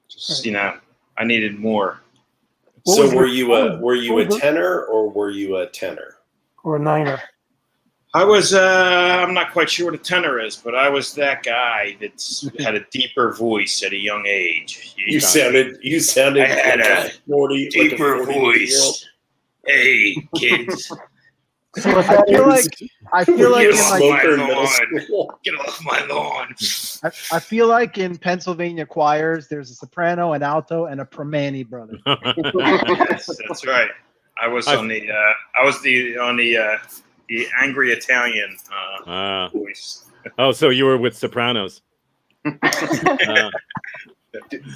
just I needed more. What So was were your- you a tenor or were you a tenor? Or a niner? I was I'm not quite sure what a tenor is, but I was that guy that had a deeper voice at a young age. You sounded I had like a 40, deeper like a 40-year-old. voice. Hey kids, So if I that feel is- like in like Smoker in middle lawn. school. get off my lawn. I feel like in Pennsylvania choirs, there's a soprano, an alto, and a Primanti brother. Yes, that's right. I was on the angry Italian voice. Oh, so you were with Sopranos. Do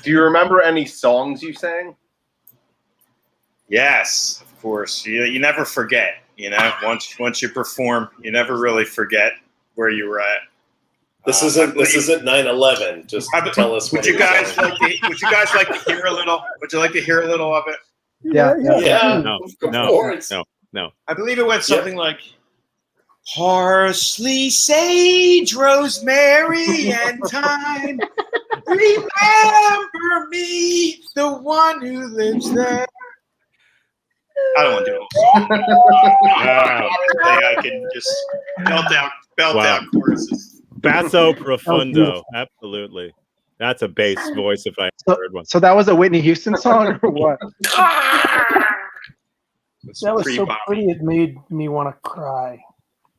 you remember any songs you sang? Yes, of course. You never forget. Once you perform, you never really forget where you were at. This isn't 9/11. Just tell us what Would you it was. guys like to hear a little? Would you like to hear a little of it? Yeah. Yeah, No, of no, course. no. I believe it went something like parsley, sage, rosemary, and thyme. Remember me, the one who lives there. I don't want to do a whole song. Wow. I can just belt Wow. out choruses. Basso profundo. beautiful. Absolutely. That's a bass voice if I So, heard one. so that was a Whitney Houston song or what? That was so Pre-Bobby. pretty. It made me want to cry.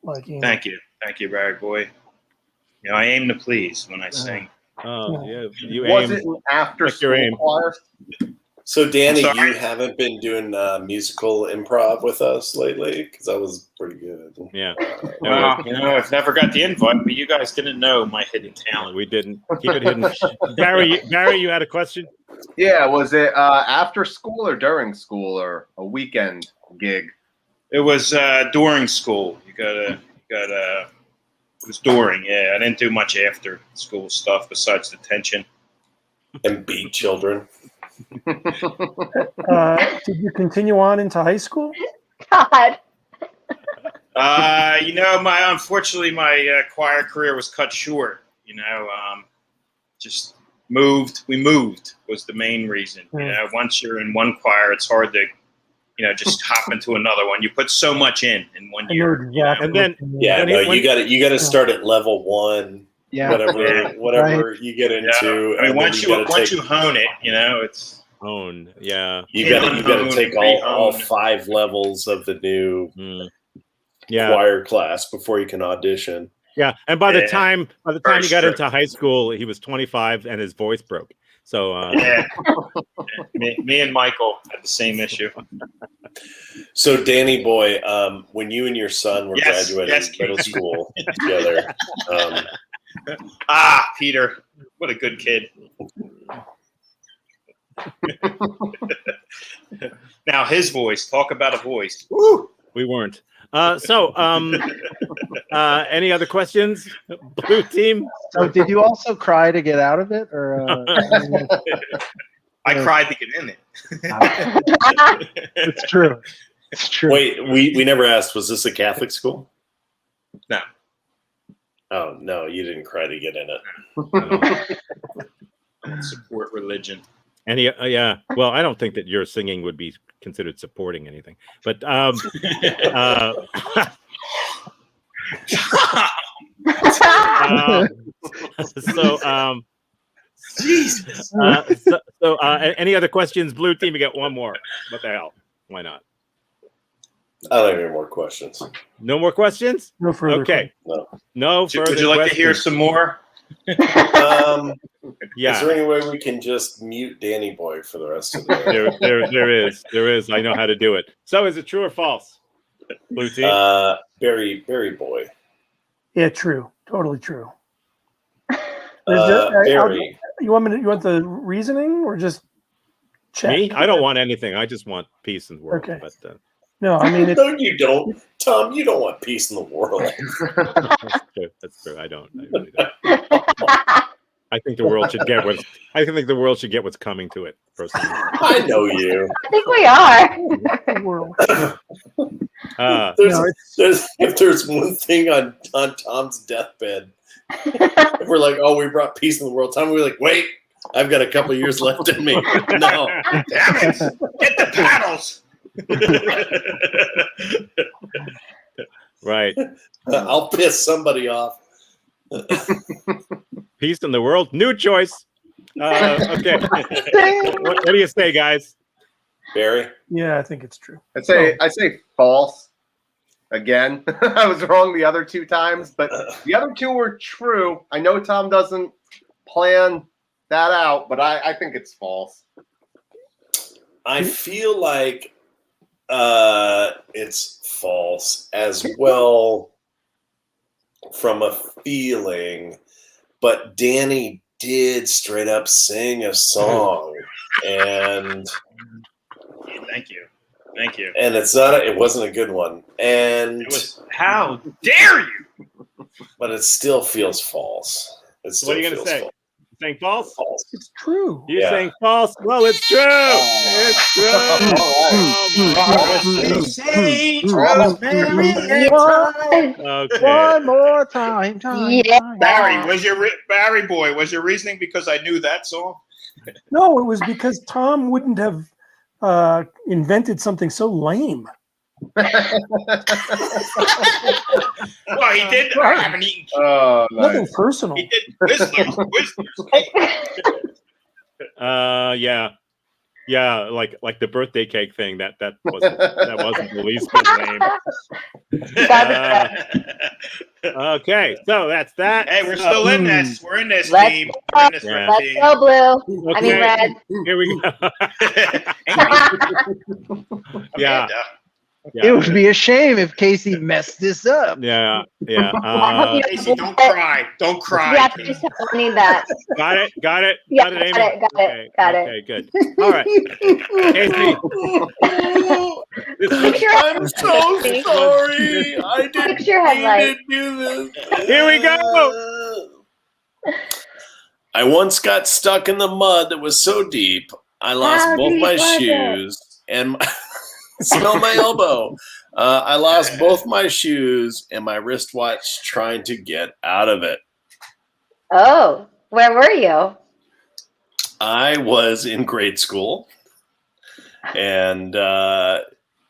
Like, you know, Thank you, Barry boy. You know, I aim to please when I sing. Oh, yeah. You Was aim. it an after Like your school aim. choir? So, Danny, I'm sorry? you haven't been doing musical improv with us lately? Because that was pretty good. Yeah. Well, you know, I've never got the invite, but you guys didn't know my hidden talent. We didn't. Keep it hidden. Barry, you had a question? Yeah, was it after school or during school or a weekend gig? It was during school. It was during. Yeah, I didn't do much after school stuff besides detention. And beat children. did you continue on into high school? God. You know, unfortunately my choir career was cut short. You know, just moved. We moved was the main reason. You know, once you're in one choir, it's hard to, you know, just hop into another one. You put so much in 1 I know year. exactly. And then- what you mean. Yeah, When no, he- you got to start at level 1. Yeah. Whatever you get into. I mean, and then once gotta you hone it, you know, it's Own. Yeah. you got to take all Re-hone. 5 levels of the new Mm. Yeah. choir class before you can audition. Yeah. And by the Yeah. time he First got trip. into high school, he was 25 and his voice broke. So yeah. me and Michael had the same issue. So, Danny boy, when you and your son were Yes, graduating yes, middle Casey. school together, Peter, what a good kid. Now his voice. Talk about a voice. Woo! we weren't. Any other questions? Blue team? So did you also cry to get out of it, or? I cried to get in it. It's true. It's true. wait, we never asked, was this a Catholic school? No. Oh, no, you didn't cry to get in it. Support religion. Any? Yeah. Well, I don't think that your singing would be considered supporting anything. But Jesus. Any other questions? Blue team, you get one more. What the hell? Why not? I don't have any more questions. No more questions? No further. Okay. No. No further Would you like to hear questions. some more? Is Yeah. there any way we can just mute Danny boy for the rest of the day? There is. I know how to do it. So, is it true or false? Blue team. Barry boy. Yeah, true. Totally true. I'll- Barry. You want the reasoning or just check? Me? I don't want anything. I just want peace in the world. Okay. But No, I mean, No, you don't. Tom, you don't want peace in the world. that's true. I don't. I really don't. I think the world should get what. I think the world should get what's coming to it. Personally. I know you. I think we are. the world. If there's one thing on Tom's deathbed, if we're like, oh, we brought peace in the world, Tom, we're like, wait, I've got a couple years left in me. No. Damn it! Get the paddles. Right. I'll piss somebody off. Peace in the world. New choice. Okay. What do you say, guys? Barry? Yeah, I think it's true. I say false. Again, I was wrong the other 2 times, but the other 2 were true. I know Tom doesn't plan that out, but I think it's false. I feel like it's false as well from a feeling, but Danny did straight up sing a song, and Thank you. and it wasn't a good one, and It was. How dare you? but it still feels false. It still What are you going to feels say? Saying false? false. It's true. You're Yeah. saying false? Well, it's true. It's true. Okay. One more time. Yeah. Barry boy, was your reasoning because I knew that song? No, it was because Tom wouldn't have invented something so lame. Well, he did. I haven't eaten. Oh, Nothing nice. personal. He did Twizzlers. Yeah, like the birthday cake thing. That wasn't the least bit lame. Okay, so that's that. Hey, we're still in this. We're in this Let's team. We're in this Yeah. Let's team. go, blue. I mean, Okay, red. here we go. Yeah. Amanda. It would be a shame if Casey messed this up. Yeah. I hope you Casey, don't cry. Don't cry. Yeah, please tell me that. Got it. Yeah, Amy. got it. Okay, Got it. Okay, good. All right, Casey. Fix your I'm so sorry. I didn't Fix your mean headlight. to do this. Here we go. I once got stuck in the mud that was so deep, I lost How both deep my was it? shoes and smell my elbow. I lost both my shoes and my wristwatch trying to get out of it. Oh, where were you? I was in grade school, and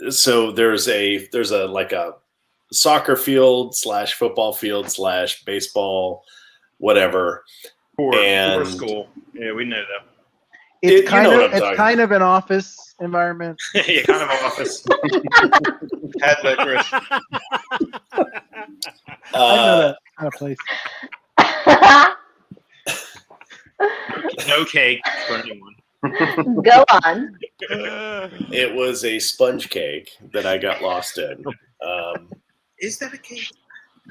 so there's a like a soccer field / football field / baseball, whatever. Poor And- school. Yeah, we know that. It's You kind know of what I'm talking kind of an office environment. Yeah, kind of office. Had licorice. I know that kind of place. No cake for anyone. Go on. It was a sponge cake that I got lost in. Is that a cake?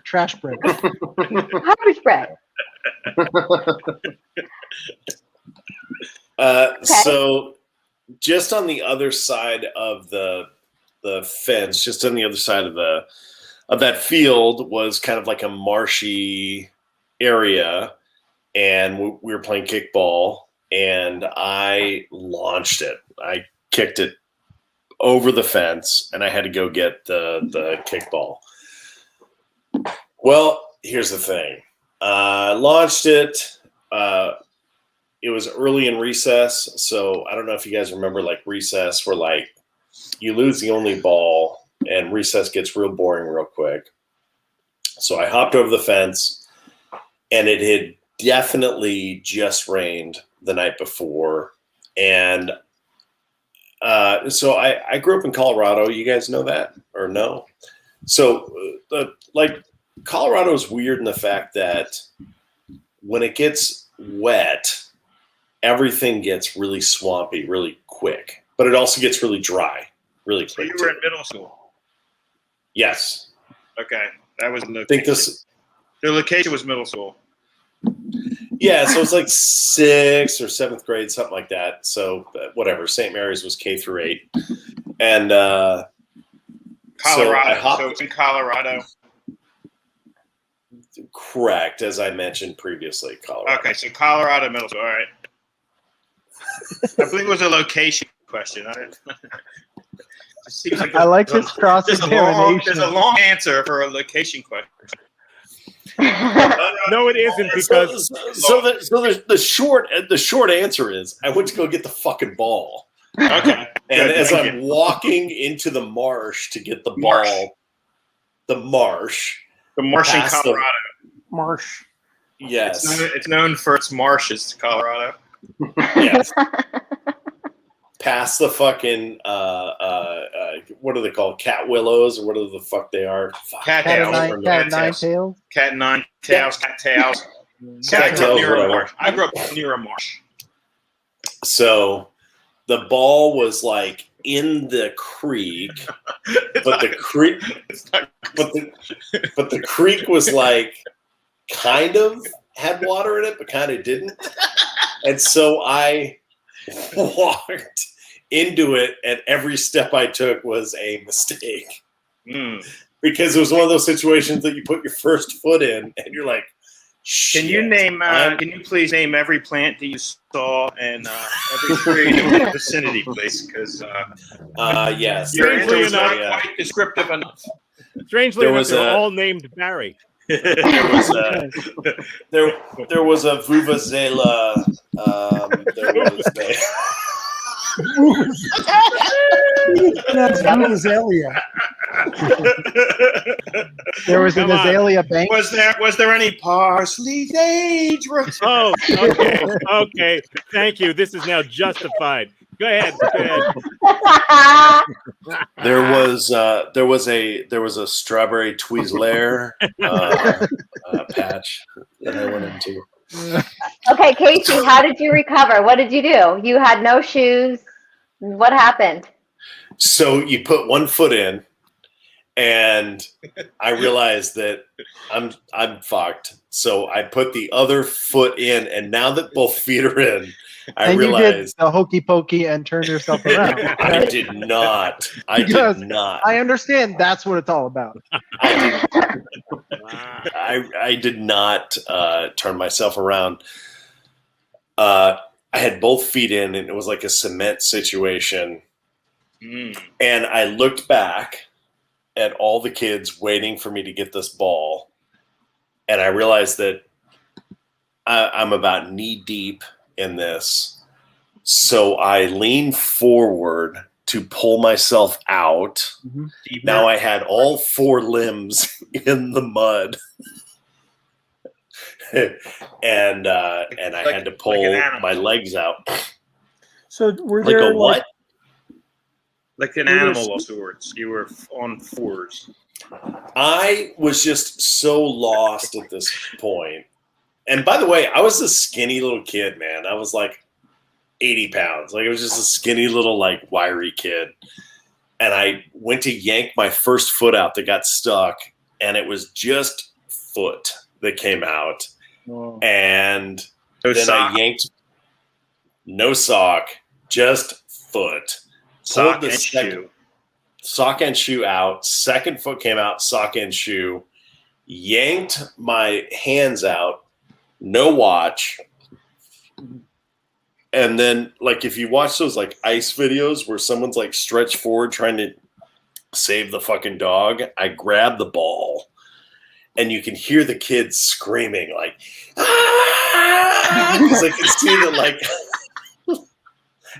Trash bread. Harvard bread. So just on the other side of the fence, just on the other side of that field was kind of like a marshy area, and we were playing kickball, and I launched it. I kicked it over the fence, and I had to go get the kickball. Well, here's the thing. I launched it. It was early in recess, so I don't know if you guys remember like recess where like you lose the only ball and recess gets real boring real quick. So I hopped over the fence, and it had definitely just rained the night before. And so I grew up in Colorado. You guys know that or no? So like Colorado is weird in the fact that when it gets wet, everything gets really swampy really quick, but it also gets really dry really So quick. you were too. in middle school. Yes. Okay, that was the I location. think this, The location was middle school. yeah, so it's like 6th or 7th grade, something like that. So whatever, St. Mary's was K through 8. And Colorado. hopped- So it's in Colorado. correct, as I mentioned previously, Colorado. Okay, so Colorado middle school. All right. I believe it was a location question. It seems like I like this cross there's a examination. long answer for a location question. No, it isn't because The short answer is I went to go get the fucking ball. Okay. And Good, as thank I'm you. walking into the marsh to get the Marsh. ball, the marsh, The marsh in past the- Colorado. Marsh. yes, It's known for its marshes, Colorado. yes, past the fucking what are they called? Cat willows or whatever the fuck they are. Fuck. Cat Cat tails. of nine tails. Cat nine tails. Cat tails. Cat I grew up tails, near a whatever. marsh. I grew up near a marsh. So the ball was like in the creek, but the creek, It's not- but the creek was like kind of had water in it, but kind of didn't. And so I walked into it, and every step I took was a mistake because it was one of those situations that you put your first foot in, and you're like, Can you "Shit, name? I'm- Can you please name every plant that you saw and every tree in the vicinity, please? Because yes, your Strangely answer was not enough- quite descriptive enough. strangely There enough, was they're a- all named Barry. there was a vuvuzela. There was That's Vuvuzelia. There was Come an on. azalea bank. Was there any parsley sage? Oh, okay. Okay. Thank you. This is now justified. Go ahead. Go ahead. There was a strawberry Twizzler patch that I went into. Okay, Casey, how did you recover? What did you do? You had no shoes. What happened? So you put one foot in, and I realized that I'm fucked. So I put the other foot in, and now that both feet are in, I And you did realized the hokey pokey and turned yourself around. I did not. I Because did not. I understand that's what it's all about. I did not turn myself around. I had both feet in, and it was like a cement situation. And I looked back at all the kids waiting for me to get this ball, and I realized that I'm about knee deep in this. So I leaned forward to pull myself out. Now I had all four limbs in the mud. and I had to pull an animal. my legs out. So were Like there a what? Like an animal of sorts. You were on fours. I was just so lost at this point. And by the way, I was a skinny little kid, man. I was like 80 pounds. Like, it was just a skinny little, like, wiry kid. And I went to yank my first foot out that got stuck, and it was just foot that came out. And No then sock. I yanked no sock, just foot. Sock Pulled the and shoe. sock and shoe out. Second foot came out, sock and shoe. Yanked my hands out, no watch. And then, like, if you watch those, like, ice videos where someone's, like, stretched forward trying to save the fucking dog, I grabbed the ball. And you can hear the kids screaming, like, ah! Because I can see that, like...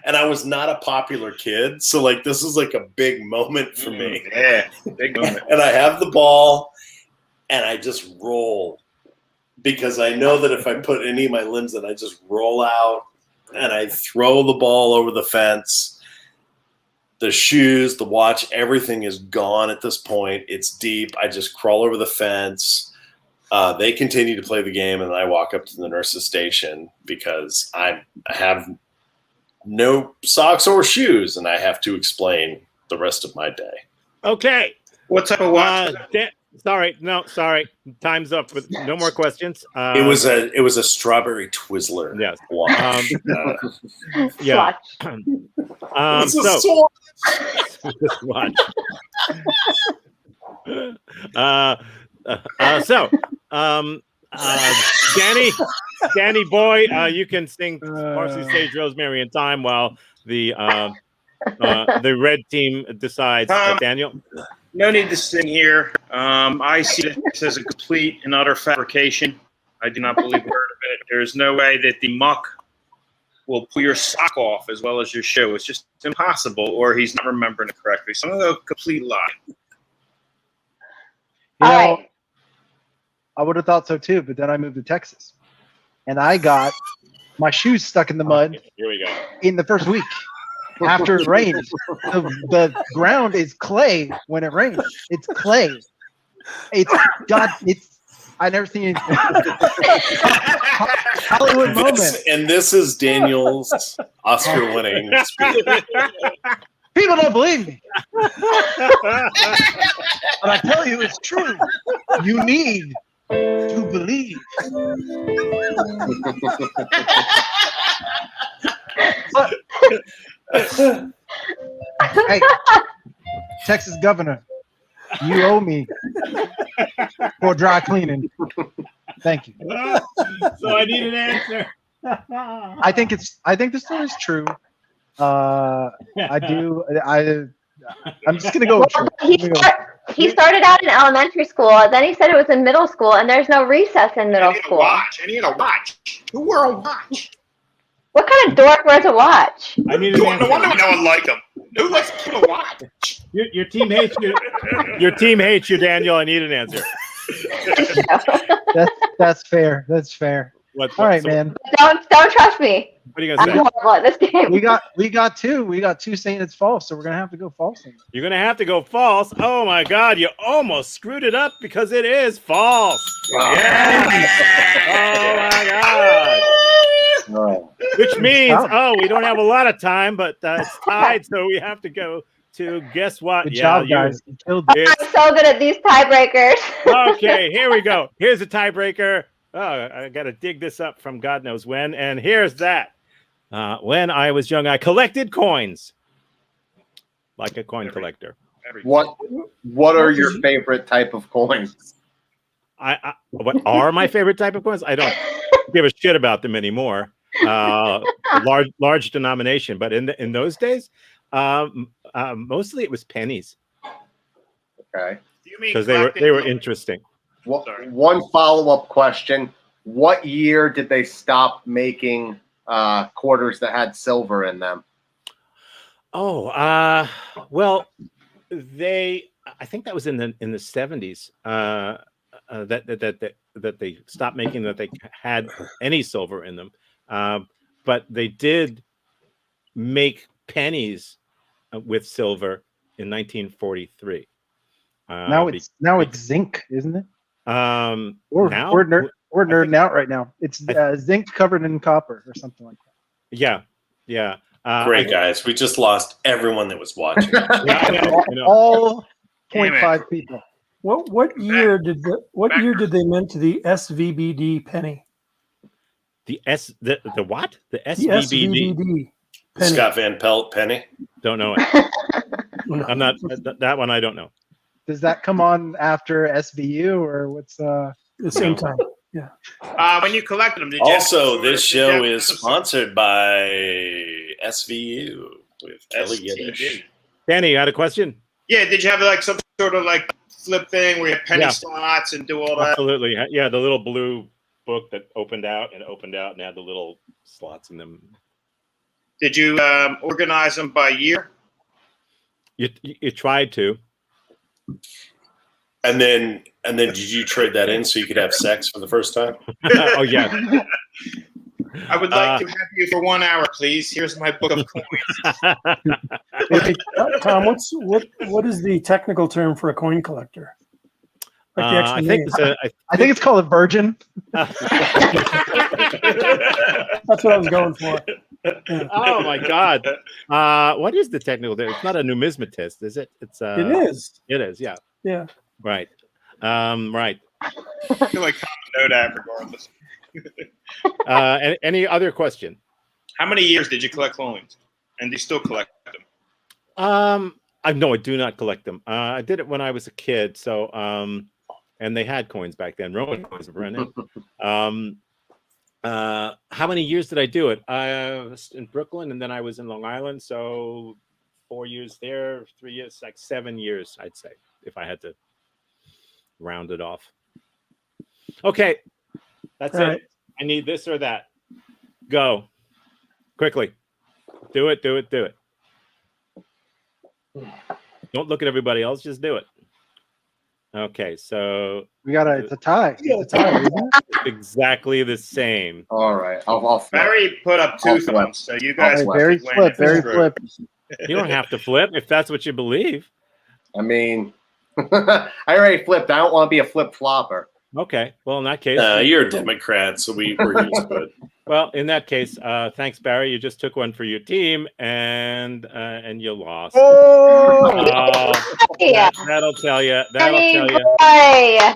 And I was not a popular kid, so like this is like a big moment for me. Yeah, big moment. And I have the ball, and I just roll because I know that if I put any of my limbs in, I just roll out and I throw the ball over the fence. The shoes, the watch, everything is gone at this point. It's deep. I just crawl over the fence. They continue to play the game, and I walk up to the nurse's station because I have no socks or shoes, and I have to explain the rest of my day. Okay. What type of watch? Sorry. Time's up. With no more questions. It was a strawberry Twizzler. Yes. Watch. Yeah. Watch. So watch. Danny boy, you can sing Parsley, Sage, Rosemary, and Thyme while the red team decides. Daniel, No need to sing here. I see this as a complete and utter fabrication. I do not believe a word of it. There's no way that the muck will pull your sock off as well as your shoe. It's just impossible, or he's not remembering it correctly. Some of the complete lie. You All know, right. I would have thought so too, but then I moved to Texas, and I got my shoes stuck in the mud here we go. in the first week after it rained. The ground is clay when it rains. It's clay. It's I never seen it. Hollywood moment. And this is Daniel's Oscar-winning speech. People don't believe me, but I tell you, it's true. You need to believe. Hey, Texas governor, you owe me for dry cleaning. Thank you. So I need an answer. I think the story is true. I'm just gonna go with true. He started out in elementary school, and then he said it was in middle school, and there's no recess in middle I need a school. watch. I need a watch. Who wore a watch? What kind of dork wears a watch? I need an No answer. wonder no one liked him. Who likes to watch? Your team hates you. Your team hates you, Daniel. I need an answer. That's fair. That's fair. All right, man. Don't trust me. What are you I'm gonna say? horrible at this game. We got two saying it's false, so we're gonna have to go false. You're gonna have to go false. Oh my God! You almost screwed it up because it is false. Oh my God! Oh. Which means, we don't have a lot of time, but it's tied, so we have to go to guess what? Good job, guys. You killed it. It's, I'm so good at these tiebreakers. okay, here we go. Here's a tiebreaker. Oh, I got to dig this up from God knows when, and here's that. When I was young, I collected coins, like a coin collector. What are your favorite type of coins? What are my favorite type of coins? I don't give a shit about them anymore. Large denomination, but in those days, mostly it was pennies Okay. because they were interesting. One follow-up question. What year did they stop making quarters that had silver in them? Oh, well, I think that was in the 70s that they stopped making that they had any silver in them. But they did make pennies with silver in 1943. Now it's zinc, isn't it? Now We're nerding out right now. It's zinc covered in copper or something like that. Yeah. Great, guys. We just lost everyone that was watching. I know. All 0.5 people. What year did they mint the SVBD penny? The what? The The SVBD. SVBD penny. Scott Van Pelt penny. Don't know it. I'm not that one. I don't know. Does that come on after SVU or what's At the same time. When you collected them, did you Also, this show is sponsored by SVU with Ellie Yiddish. Danny, you had a question? Yeah, did you have like some sort of like flip thing where you have penny slots and do all that? Absolutely. Yeah, the little blue book that opened out and had the little slots in them. Did you organize them by year? You tried to. And then did you trade that in so you could have sex for the first time? Oh yeah. I would like to have you for 1 hour, please. Here's my book of coins. Tom, what is the technical term for a coin collector? Like the I actual think name. I think it's called a virgin. That's what I was going for. Yeah. Oh my God. What is the technical term? It's not a numismatist, is it? It's It is. It is, yeah. Yeah. Right. Right. I feel like Tom know that regardless. Any other question? How many years did you collect coins? And do you still collect them? I do not collect them. I did it when I was a kid. So, and they had coins back then. Roman coins were in it. How many years did I do it? I was in Brooklyn, and then I was in Long Island. So 4 years there, 3 years, like 7 years, I'd say, if I had to round it off. Okay, that's All it. right. I need this or that. Go quickly. Do it. Don't look at everybody else. Just do it. Okay, so It's a tie. It's a tie. Isn't it? it's exactly the same. All right. I'll flip. Barry put up I'll two flip. thumbs, so you guys I'll Very win. flip. Very Screw. flip. You don't have to flip if that's what you believe. I mean, I already flipped. I don't want to be a flip flopper. Okay, well in that case, You're a Democrat, so we're used to it. well in that case, thanks Barry. You just took one for your team, and you lost. Oh! Yeah. That'll tell you. Penny That'll tell you.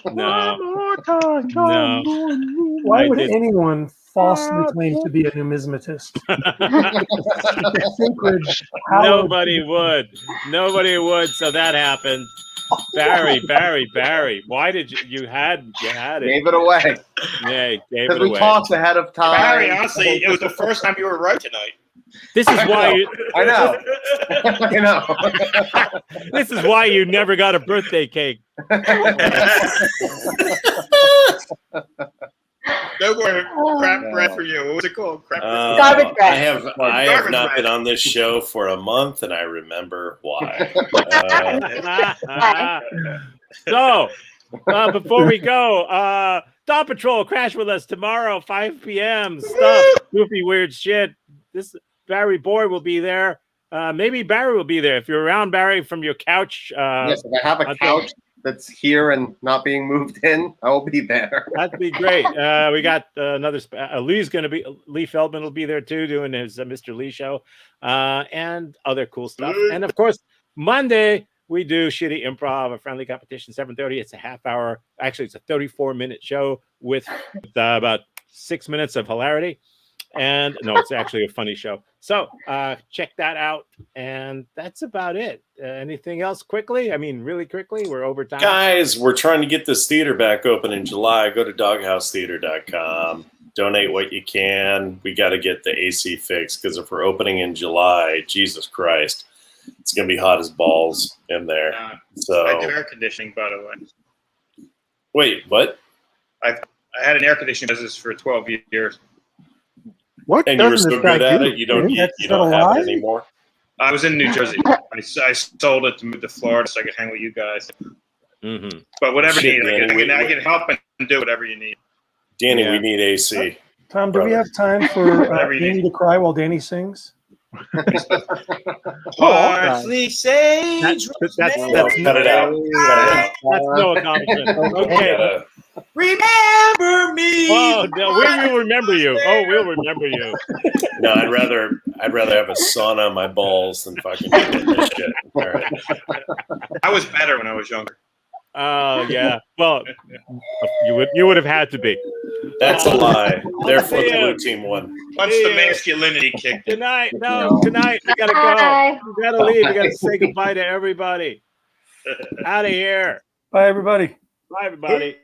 boy. No. More time. No. Why I would did- anyone falsely claim to be a numismatist? The sacred power- Nobody would. So that happened. Barry. Why did you had it? Gave it away Yeah, you gave because it we away. talked ahead of time. Barry, honestly, it was the first time you were right tonight. This is why you. I know. I know. This is why you never got a birthday cake. No more crap bread for you. What was it called? Crap bread. Garbage bread. I have Garbage not bread. been on this show for a month, and I remember why. So, before we go, Dawn Patrol, crash with us tomorrow, 5 p.m. Stuff, goofy, weird shit. This Barry Boyd will be there. Maybe Barry will be there. If you're around, Barry, from your couch. Yes, if I have a couch that's here and not being moved in, I will be there. That'd be great. We got another. Lee's going to be. Lee Feldman will be there too, doing his Mr. Lee show, and other cool stuff. And of course, Monday we do Shitty Improv, a friendly competition, 7:30. It's a half hour. Actually, it's a 34-minute show with about 6 minutes of hilarity. And no, it's actually a funny show. So check that out. And that's about it. Anything else quickly? I mean, really quickly. We're over time. Guys, we're trying to get this theater back open in July. Go to doghousetheater.com. Donate what you can. We got to get the AC fixed, because if we're opening in July, Jesus Christ, it's going to be hot as balls in there. So I do air conditioning, by the way. wait, what? I had an air conditioning business for 12 years. What And you were doesn't so this guy good at do? it, you don't That's have not it a lie? anymore. I was in New Jersey. I sold it to move to Florida so I could hang with you guys. Mm-hmm. But whatever Shit, you need, Danny, I can help and do whatever you need. Danny, Yeah. we need AC. Tom, do we Brother. have time for Whatever you Danny need. to cry while Danny sings? Parsley, sage, That's Cut it out. Cut it out. That's no accomplishment. We Okay. gotta- remember me. Oh, no, we will remember you. Oh, we'll remember you. No, I'd rather have a sauna on my balls than fucking this shit. All right. I was better when I was younger. Oh, yeah. Well, you would have had to be. That's a lie. Therefore, the See ya. blue team won. Once the masculinity kicked in. Good night. No, good night. We gotta go. Bye. We gotta leave. We gotta say goodbye to everybody. Out of here. Bye, everybody. Bye, everybody.